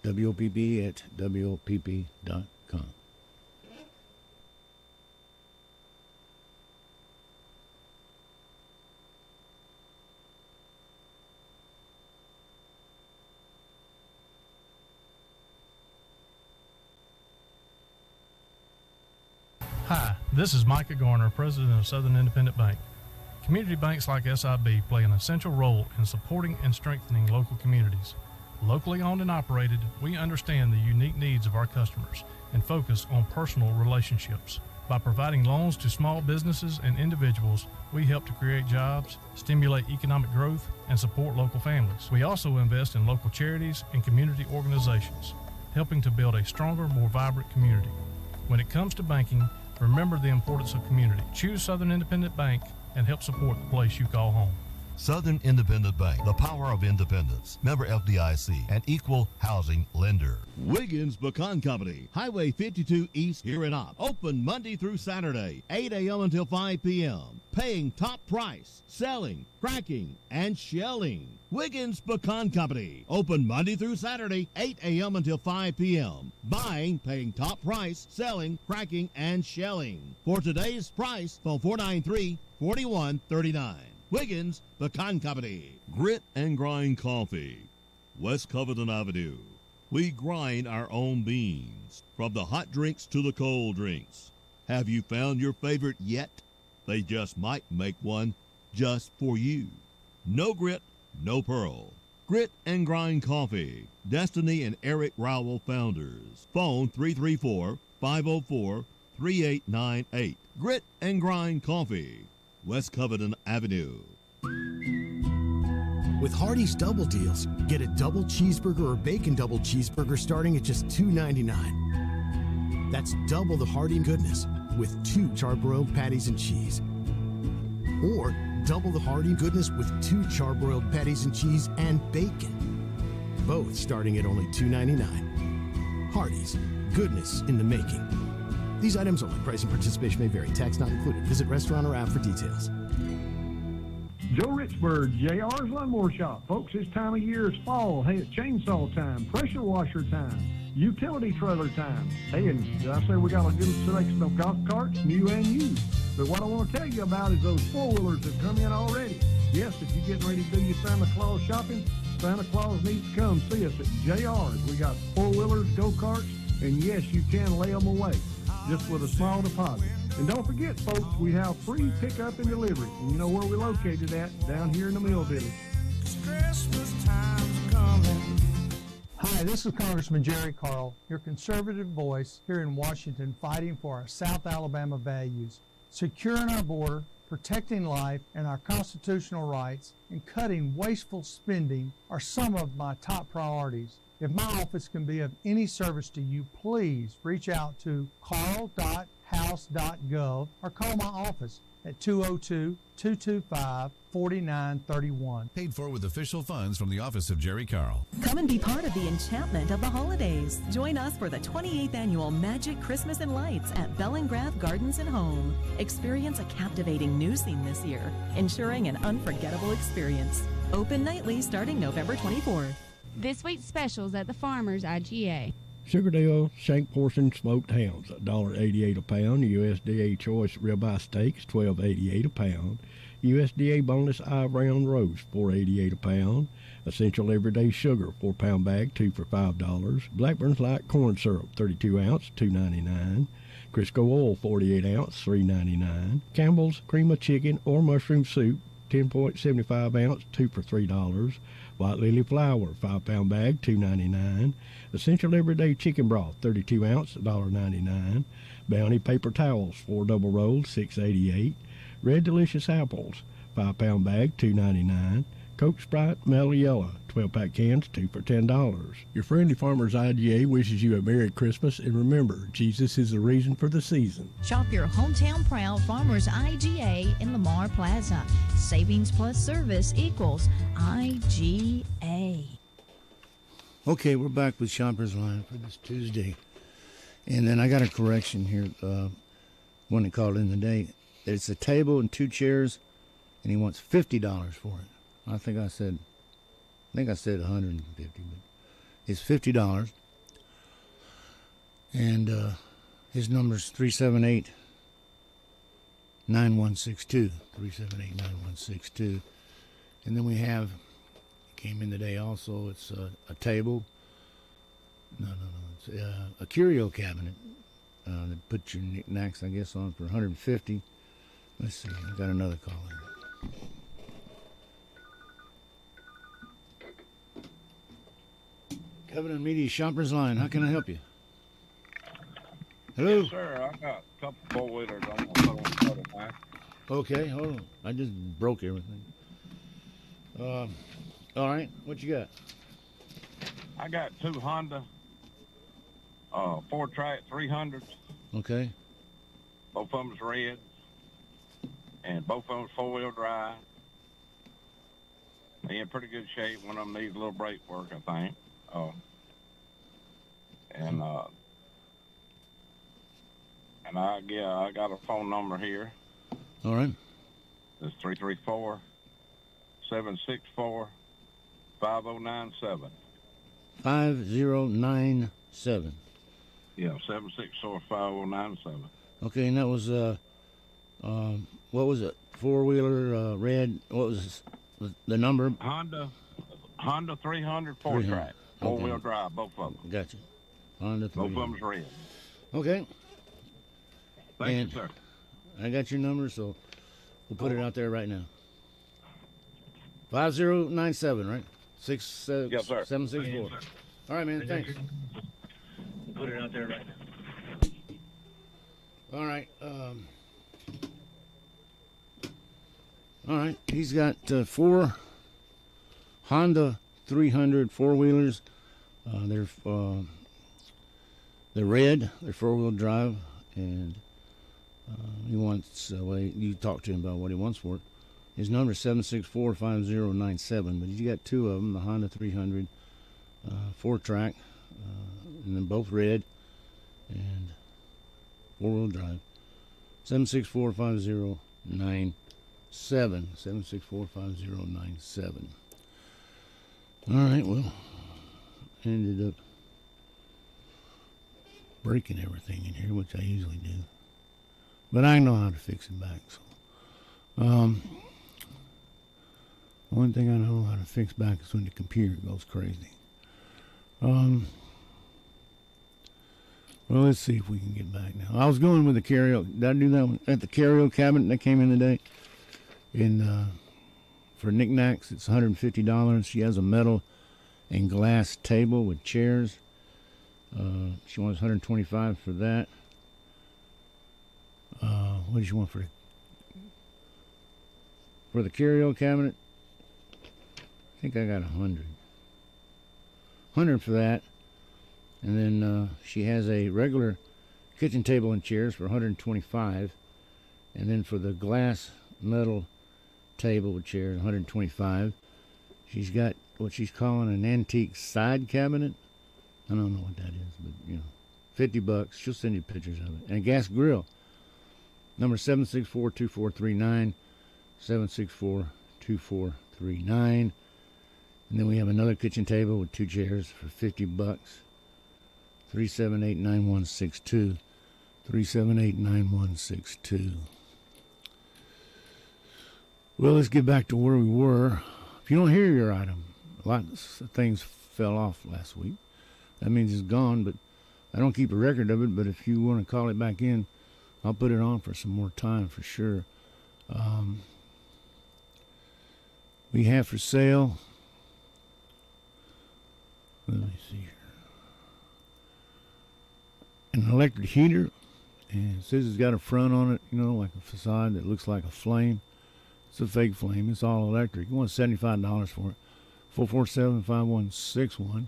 WOPP@WOPP.com. Hi, this is Micah Garner, President of Southern Independent Bank. Community banks like SIB play an essential role in supporting and strengthening local communities. Locally owned and operated, we understand the unique needs of our customers and focus on personal relationships. By providing loans to small businesses and individuals, we help to create jobs, stimulate economic growth, and support local families. We also invest in local charities and community organizations, helping to build a stronger, more vibrant community. When it comes to banking, remember the importance of community. Choose Southern Independent Bank and help support the place you call home. Southern Independent Bank, the power of independence. Member FDIC, an equal housing lender. Wiggins Pecan Company, Highway 52 East here in Opp. Open Monday through Saturday, 8 a.m. until 5 p.m. Paying top price, selling, cracking, and shelling. Wiggins Pecan Company, open Monday through Saturday, 8 a.m. until 5 p.m. Buying, paying top price, selling, cracking, and shelling. For today's price, phone 493-4139. Wiggins Pecan Company. Grit and Grind Coffee, West Covington Avenue. We grind our own beans, from the hot drinks to the cold drinks. Have you found your favorite yet? They just might make one just for you. No grit, no pearl. Grit and Grind Coffee. Destiny and Eric Rowell founders. Phone 334-504-3898. Grit and Grind Coffee, West Covington Avenue. With Hardee's Double Deals, get a double cheeseburger or bacon double cheeseburger starting at just $2.99. That's double the Hardee goodness with 2 charbroiled patties and cheese. Or double the Hardee goodness with 2 charbroiled patties and cheese and bacon. Both starting at only $2.99. Hardee's, goodness in the making. These items only. Price and participation may vary. Tax not included. Visit restaurant or app for details. Joe Richburg, JR's Lawnmower Shop. Folks, this time of year is fall. Hey, it's chainsaw time, pressure washer time, utility trailer time. Hey, and did I say we got a good selection of golf carts, new and used? But what I want to tell you about is those four-wheelers that come in already. Yes, if you're getting ready to do your Santa Claus shopping, Santa Claus needs to come see us at JR's. We got four-wheelers, go-karts, and yes, you can lay them away just with a small deposit. And don't forget, folks, we have free pickup and delivery. And you know where we're located at? Down here in the Mill Village. Christmas time's coming. Hi, this is Congressman Jerry Carl, your conservative voice here in Washington, fighting for our South Alabama values. Securing our border, protecting life and our constitutional rights, and cutting wasteful spending are some of my top priorities. If my office can be of any service to you, please reach out to carl.house.gov or call my office at 202-225-4931. Paid for with official funds from the office of Jerry Carl. Come and be part of the enchantment of the holidays. Join us for the 28th annual Magic Christmas and Lights at Bellingrath Gardens and Home. Experience a captivating new scene this year, ensuring an unforgettable experience. Open nightly starting November 24th. This week's specials at the Farmers IGA. Sugardale shank portion smoked hams, $1.88 a pound. USDA choice ribeye steaks, $12.88 a pound. USDA boneless eye round roast, $4.88 a pound. Essential everyday sugar, 4-pound bag, 2 for $5. Blackburn's light corn syrup, 32 ounce, $2.99. Crisco oil, 48 ounce, $3.99. Campbell's cream of chicken or mushroom soup, 10.75 ounce, 2 for $3. White Lily flour, 5-pound bag, $2.99. Essential everyday chicken broth, 32 ounce, $1.99. Bounty paper towels, 4 double rolls, $6.88. Red Delicious apples, 5-pound bag, $2.99. Coke Sprite Mellow Yellow, 12-pack cans, 2 for $10. Your friendly Farmers IGA wishes you a Merry Christmas, and remember, Jesus is the reason for the season. Shop your hometown proud Farmers IGA in Lamar Plaza. Savings plus service equals IGA. Okay, we're back with Shoppers Line for this Tuesday. And then I got a correction here. One that called in today. It's a table and 2 chairs, and he wants $50 for it. I think I said 150, but it's $50. And his number's 378-9162. 378-9162. And then we have, came in today also, it's a table. It's a curio cabinet that put your knickknacks, I guess, on for $150. Let's see, I got another call in. Covenant Media Shoppers Line, how can I help you? Hello? Yes, sir. I got a couple four-wheelers I'm going to put on the back. Okay, hold on. I just broke everything. All right, what you got? I got 2 Honda 4-track 300s. Okay. Both of them's red. And both of them's 4-wheel drive. They're in pretty good shape. One of them needs a little brake work, I think. And I got a phone number here. All right. It's 334-764-5097. $5097. Yeah, 764-5097. Okay, and that was what was it? 4-wheeler, red. What was the number? Honda 300 4-track. 4-wheel drive, both of them. Gotcha. Honda 300. Both of them's red. Okay. Thank you, sir. I got your number, so we'll put it out there right now. 5097, right? Yes, sir. 764. Yes, sir. All right, man. Thanks. Put it out there right now. All right. All right. He's got 4 Honda 300 4-wheelers. They're red. They're 4-wheel drive, and he wants. You talk to him about what he wants for it. His number is 764-5097. But he's got 2 of them: the Honda 300 4-track, and then both red and 4-wheel drive. 764-5097. 764-5097. All right, well, ended up breaking everything in here, which I usually do. But I know how to fix it back. So, one thing I know how to fix back is when the computer goes crazy. Well, let's see if we can get back now. I was going with the carry-out. Did I do that one? At the carry-out cabinet that came in today? For knickknacks, it's $150. She has a metal and glass table with chairs. She wants $125 for that. What does she want for the carry-out cabinet? I think I got $100 for that. And then she has a regular kitchen table and chairs for $125. And then for the glass metal table with chairs, $125. She's got what she's calling an antique side cabinet. I don't know what that is, but $50. She'll send you pictures of it. And a gas grill. Number 764-2439. 764-2439. And then we have another kitchen table with 2 chairs for $50. 378-9162. 378-9162. Well, let's get back to where we were. If you don't hear your item, a lot of things fell off last week. That means it's gone, but I don't keep a record of it. But if you want to call it back in, I'll put it on for some more time for sure. We have for sale, let me see here, an electric heater, and it says it's got a front on it, like a facade that looks like a flame. It's a fake flame. It's all electric. You want $75 for it. 447-5161.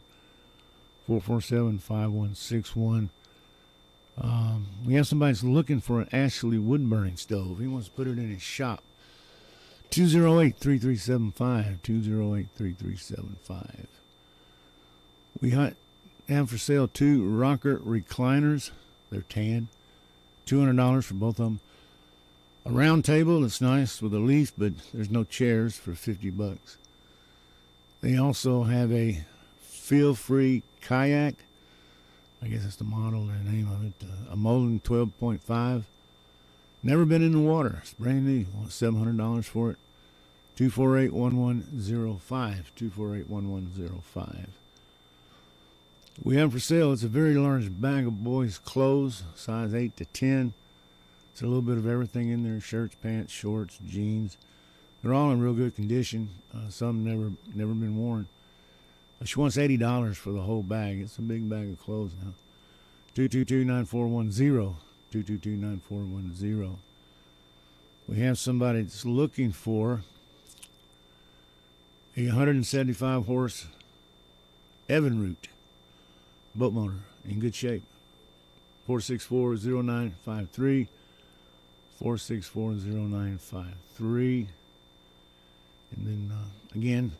447-5161. We have somebody that's looking for an Ashley wood-burning stove. He wants to put it in his shop. 208-3375. 208-3375. We have for sale 2 rocker recliners. They're tan. $200 for both of them. A round table that's nice with a leaf, but there's no chairs for $50. They also have a feel-free kayak. I guess that's the model, the name of it. A Molen 12.5. Never been in the water. It's brand new. Want $700 for it. 248-1105. 248-1105. We have for sale, it's a very large bag of boys' clothes, size 8 to 10. It's a little bit of everything in there, shirts, pants, shorts, jeans. They're all in real good condition. Some never been worn. She wants $80 for the whole bag. It's a big bag of clothes now. 222-9410. 222-9410. We have somebody that's looking for a 175-horse Evinrude boat motor in good shape. 464-0953. 464-0953. And then, again,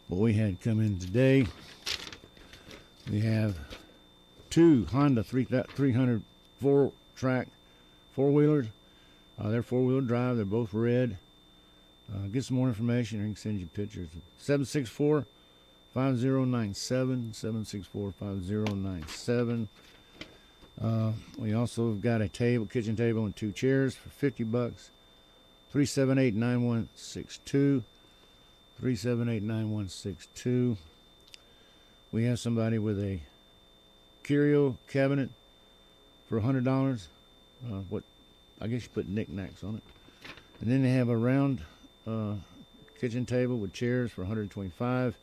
what we had come in today, we have 2 Honda 300 4-track four-wheelers. They're four-wheel drive. They're both red. Get some more information. I can send you pictures. 764-5097. 764-5097. We also have got a kitchen table, and 2 chairs for $50. 378-9162. 378-9162. We have somebody with a curio cabinet for $100. I guess you put knickknacks on it. And then they have a round kitchen table with chairs for $125,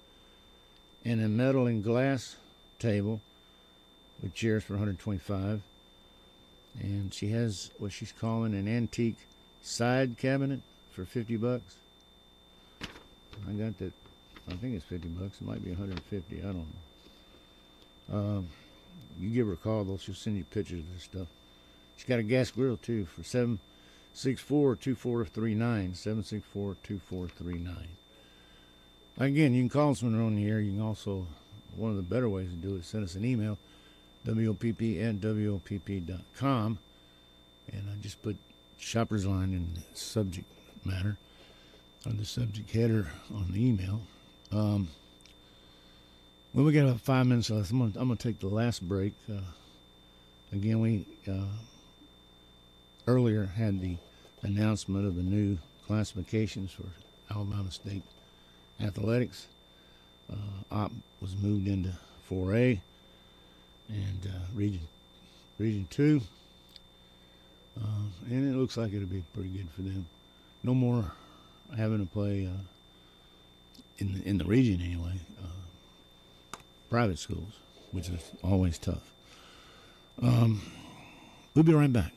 and a metal and glass table with chairs for $125. And she has what she's calling an antique side cabinet for $50. I got that. I think it's $50. It might be $150. I don't know. You give her a call, though. She'll send you pictures of this stuff. She's got a gas grill, too, for 764-2439. 764-2439. Again, you can call us when we're on the air. You can also, one of the better ways to do it is send us an email, WOPP@WOPP.com. And I just put Shopper's Line in the subject matter, on the subject header on the email. Well, we got about 5 minutes left. I'm gonna take the last break. Again, we earlier had the announcement of the new classifications for Alabama State athletics. Op was moved into 4A and Region 2, and it looks like it'll be pretty good for them. No more having to play in the region anyway. Private schools, which is always tough. We'll be right back.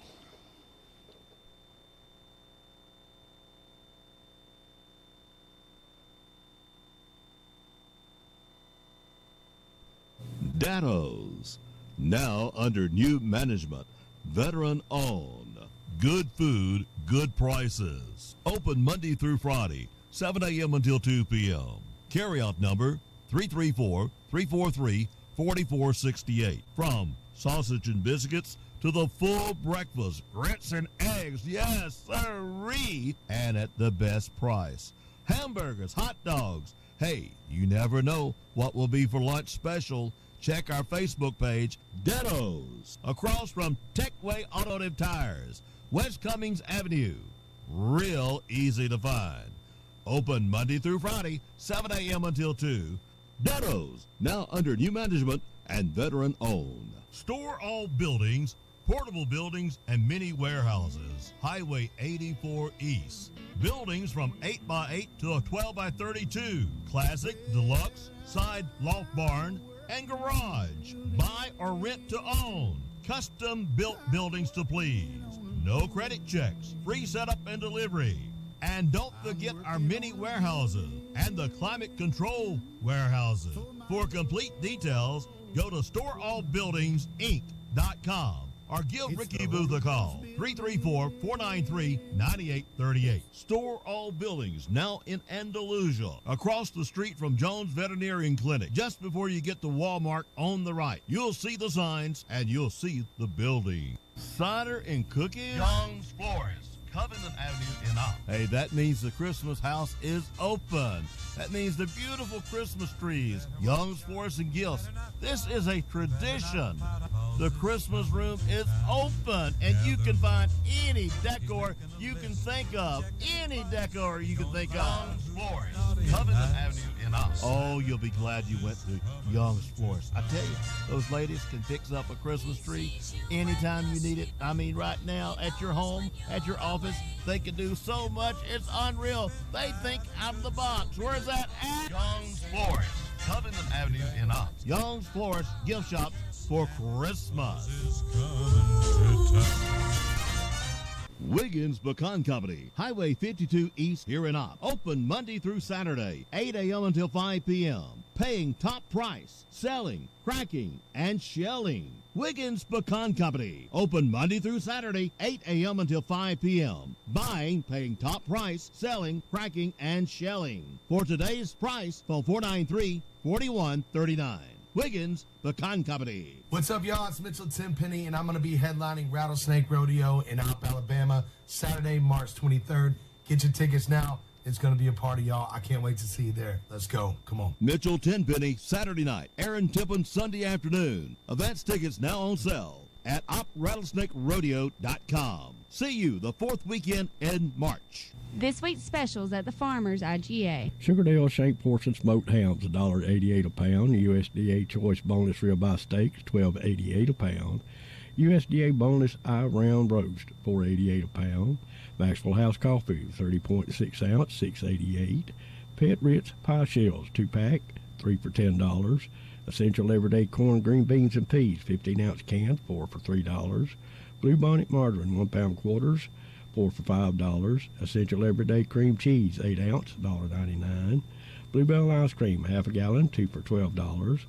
Datto's, now under new management, veteran owned. Good food, good prices. Open Monday through Friday, 7 a.m. until 2 p.m. Carryout number 334-343-4468. From sausage and biscuits to the full breakfast, grits and eggs, yes sirree, and at the best price. Hamburgers, hot dogs. Hey, you never know what will be for lunch special. check our Facebook page, Detto's, across from Techway Automotive Tires, West Cummings Avenue. Real easy to find. Open Monday through Friday, 7 a.m. until 2. Detto's, now under new management and veteran-owned. Store all buildings, portable buildings, and mini warehouses. Highway 84 East. Buildings from 8x8 to a 12x32. Classic, deluxe, side loft barn, and garage. Buy or rent to own. Custom built buildings to please. No credit checks. Free setup and delivery. And don't forget our mini warehouses and the climate control warehouses. For complete details, go to storeallbuildingsinc.com or give Ricky Booth a call, 334-493-9838. Store All Buildings, now in Andalusia, across the street from Jones Veterinarian Clinic, just before you get to Walmart on the right. You'll see the signs and you'll see the building. Cider and cookies? Young's Florist, Covenant Avenue in Opp. Hey, that means the Christmas house is open. That means the beautiful Christmas trees, Young's Florist and Gifts. This is a tradition. The Christmas room is open, and you can find any decor you can think of. Any decor you can think of. Young's Florist, Covenant Avenue in Opp. Oh, you'll be glad you went to Young's Florist. I tell you, those ladies can fix up a Christmas tree anytime you need it. I mean, right now, at your home, at your office, they can do so much. It's unreal. They think out of the box. Where's that at? Young's Florist, Covenant Avenue in Opp. Young's Florist gift shop for Christmas. Wiggins Pecan Company, Highway 52 East here in Opp. Open Monday through Saturday, 8 a.m. until 5 p.m. Paying top price, selling, cracking, and shelling. Wiggins Pecan Company. Open Monday through Saturday, 8 a.m. until 5 p.m. Buying, paying top price, selling, cracking, and shelling. For today's price, phone 493-4139. Wiggins Pecan Company. What's up, y'all? It's Mitchell Tenpenny, and I'm going to be headlining Rattlesnake Rodeo in Opp, Alabama, Saturday, March 23rd. Get your tickets now. It's going to be a party, y'all. I can't wait to see you there. Let's go. Come on. Mitchell Tenpenny, Saturday night. Aaron Tippin, Sunday afternoon. Events tickets now on sale at OppRattlesnakeRodeo.com. See you the fourth weekend in March. This week's specials at the Farmers IGA. Sugardale Shank Portion Smoked Hams, $1.88 a pound. USDA Choice Boneless Ribeye Steaks, $12.88 a pound. USDA Boneless Eye Round Roast, $4.88 a pound. Maxwell House Coffee, 30.6 ounce, $6.88. Pet Ritz Pie Shells, 2-pack, 3 for $10. Essential Everyday Corn, Green Beans, and Peas, 15-ounce can, 4 for $3. Blue Bonnet Margarine, 1 pound quarters, 4 for $5. Essential Everyday Cream Cheese, 8 ounce, $1.99. Bluebell Ice Cream, half a gallon, 2 for $12.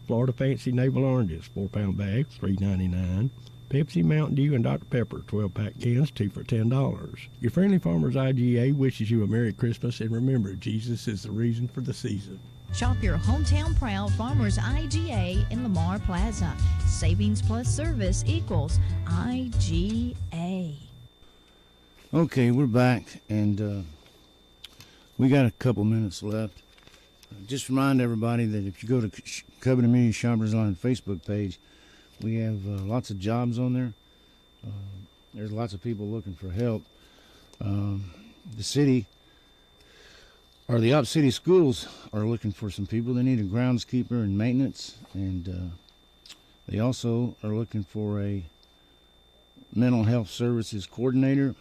Florida Fancy Navel Oranges, 4-pound bags, $3.99. Pepsi, Mountain Dew, and Dr. Pepper, 12-pack cans, 2 for $10. Your friendly Farmers IGA wishes you a Merry Christmas, and remember, Jesus is the reason for the season. Shop your hometown proud Farmers IGA in Lamar Plaza. Savings plus service equals IGA. Okay, we're back, and we got a couple minutes left. Just remind everybody that if you go to Covenant Community Shoppers Line Facebook page, we have lots of jobs on there. There's lots of people looking for help. The city, or the Opp City Schools, are looking for some people. They need a groundskeeper and maintenance, and they also are looking for a mental health services coordinator.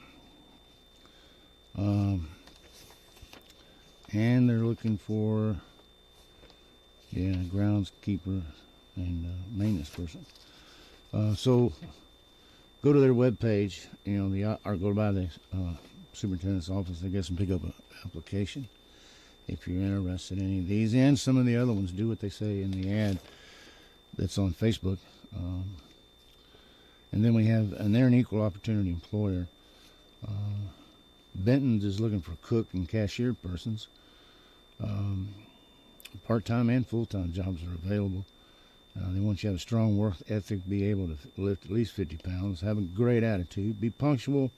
And they're looking for, groundskeeper and maintenance person. So go to their webpage, or go by the superintendent's office, I guess, and pick up an application if you're interested in any of these. And some of the other ones, do what they say in the ad that's on Facebook. And then they're an equal opportunity employer. Benton's is looking for cook and cashier persons. Part-time and full-time jobs are available. They want you to have a strong work ethic, be able to lift at least 50 pounds, have a great attitude, be punctual.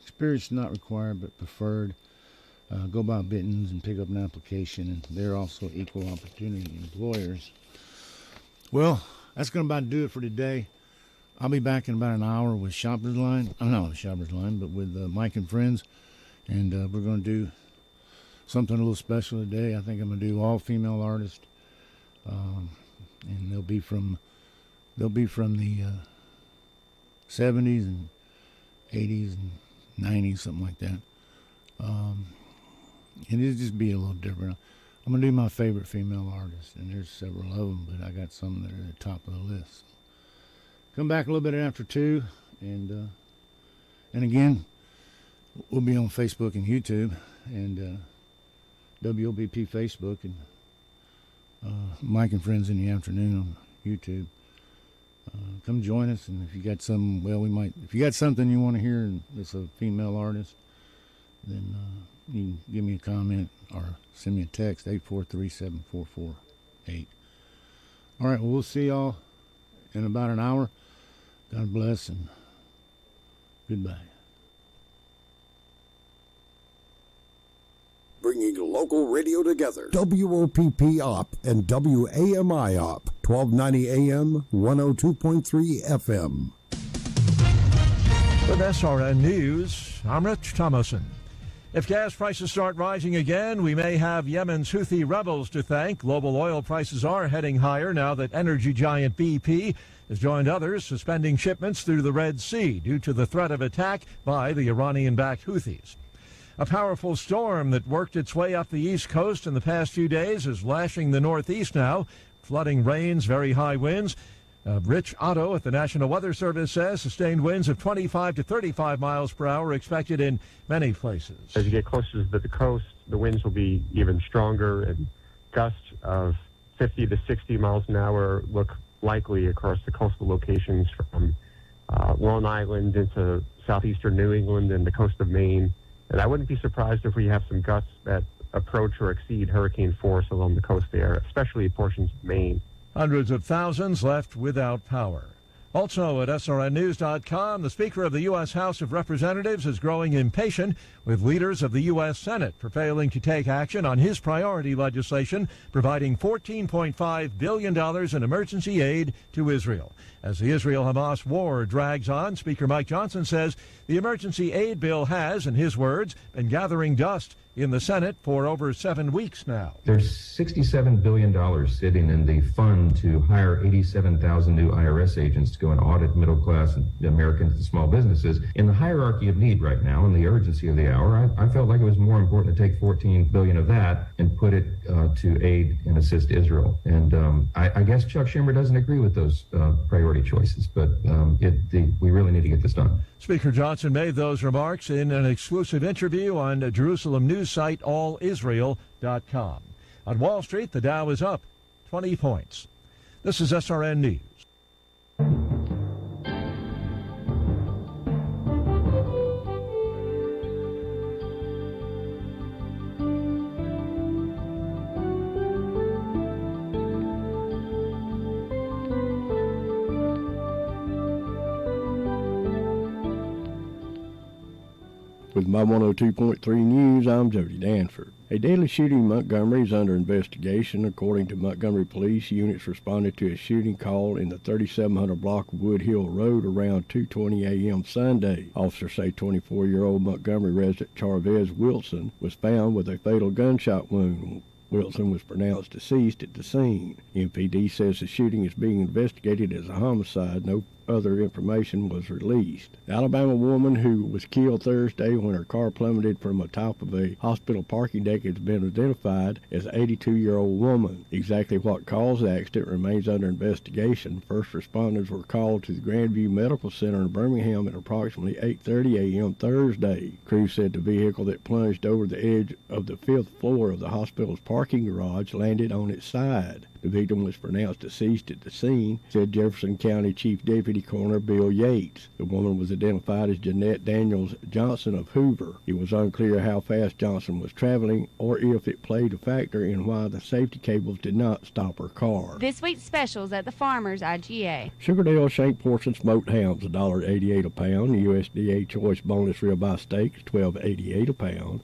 Experience not required but preferred. Go by Benton's and pick up an application, and they're also equal opportunity employers. Well, that's going to about do it for today. I'll be back in about an hour with Shopper's Line. Not with Shopper's Line, but with Mike and Friends. And we're going to do something a little special today. I think I'm going to do all female artists. And they'll be from the 70s and 80s and 90s, something like that. And it'll just be a little different. I'm going to do my favorite female artists, and there's several of them, but I got some that are at the top of the list. So come back a little bit after 2, and again, we'll be on Facebook and YouTube, and WOBP Facebook, and Mike and Friends in the afternoon on YouTube. Come join us, and if you got if you got something you want to hear and it's a female artist, then you can give me a comment or send me a text, 843-7448. All right, well, we'll see y'all in about an hour. God bless and goodbye. Bringing local radio together. WOPP Up and WAMI Up. 1290 AM, 102.3 FM. With SRN News, I'm Rich Thomason. If gas prices start rising again, we may have Yemen's Houthi rebels to thank. Global oil prices are heading higher now that energy giant BP has joined others suspending shipments through the Red Sea due to the threat of attack by the Iranian-backed Houthis. A powerful storm that worked its way up the East Coast in the past few days is lashing the Northeast now. Flooding rains, very high winds. Rich Otto at the National Weather Service says sustained winds of 25 to 35 miles per hour expected in many places. As you get closer to the coast, the winds will be even stronger, and gusts of 50 to 60 miles an hour look likely across the coastal locations from Long Island into southeastern New England and the coast of Maine. And I wouldn't be surprised if we have some gusts that approach or exceed hurricane force along the coast there, especially portions of Maine. Hundreds of thousands left without power. Also at SRNnews.com, the Speaker of the U.S. House of Representatives is growing impatient with leaders of the U.S. Senate for failing to take action on his priority legislation providing $14.5 billion in emergency aid to Israel. As the Israel-Hamas war drags on, Speaker Mike Johnson says the emergency aid bill has, in his words, been gathering dust in the Senate for over 7 weeks now. There's $67 billion sitting in the fund to hire 87,000 new IRS agents to go and audit middle class Americans and small businesses. In the hierarchy of need right now, in the urgency of the hour, I felt like it was more important to take $14 billion of that and put it to aid and assist Israel. And I guess Chuck Schumer doesn't agree with those priority choices, but we really need to get this done. Speaker Johnson made those remarks in an exclusive interview on Jerusalem news site allisrael.com. On Wall Street, the Dow is up 20 points. This is SRN News. With my 102.3 News, I'm Jody Danford. A deadly shooting in Montgomery is under investigation. According to Montgomery police, units responded to a shooting call in the 3700 block of Wood Hill Road around 2:20 a.m. Sunday. Officers say 24-year-old Montgomery resident Charvez Wilson was found with a fatal gunshot wound. Wilson was pronounced deceased at the scene. MPD says the shooting is being investigated as a homicide. No other information was released. The Alabama woman who was killed Thursday when her car plummeted from the top of a hospital parking deck has been identified as an 82-year-old woman. Exactly what caused the accident remains under investigation. First responders were called to the Grandview Medical Center in Birmingham at approximately 8:30 a.m. Thursday. Crews said the vehicle that plunged over the edge of the 5th floor of the hospital's parking garage landed on its side. The victim was pronounced deceased at the scene, said Jefferson County Chief Deputy Coroner Bill Yates. The woman was identified as Jeanette Daniels Johnson of Hoover. It was unclear how fast Johnson was traveling or if it played a factor in why the safety cables did not stop her car. This week's specials at the Farmers IGA. Sugardale Shank Portion smoked hams $1.88 a pound. USDA Choice Boneless Ribeye Steaks $12.88 a pound.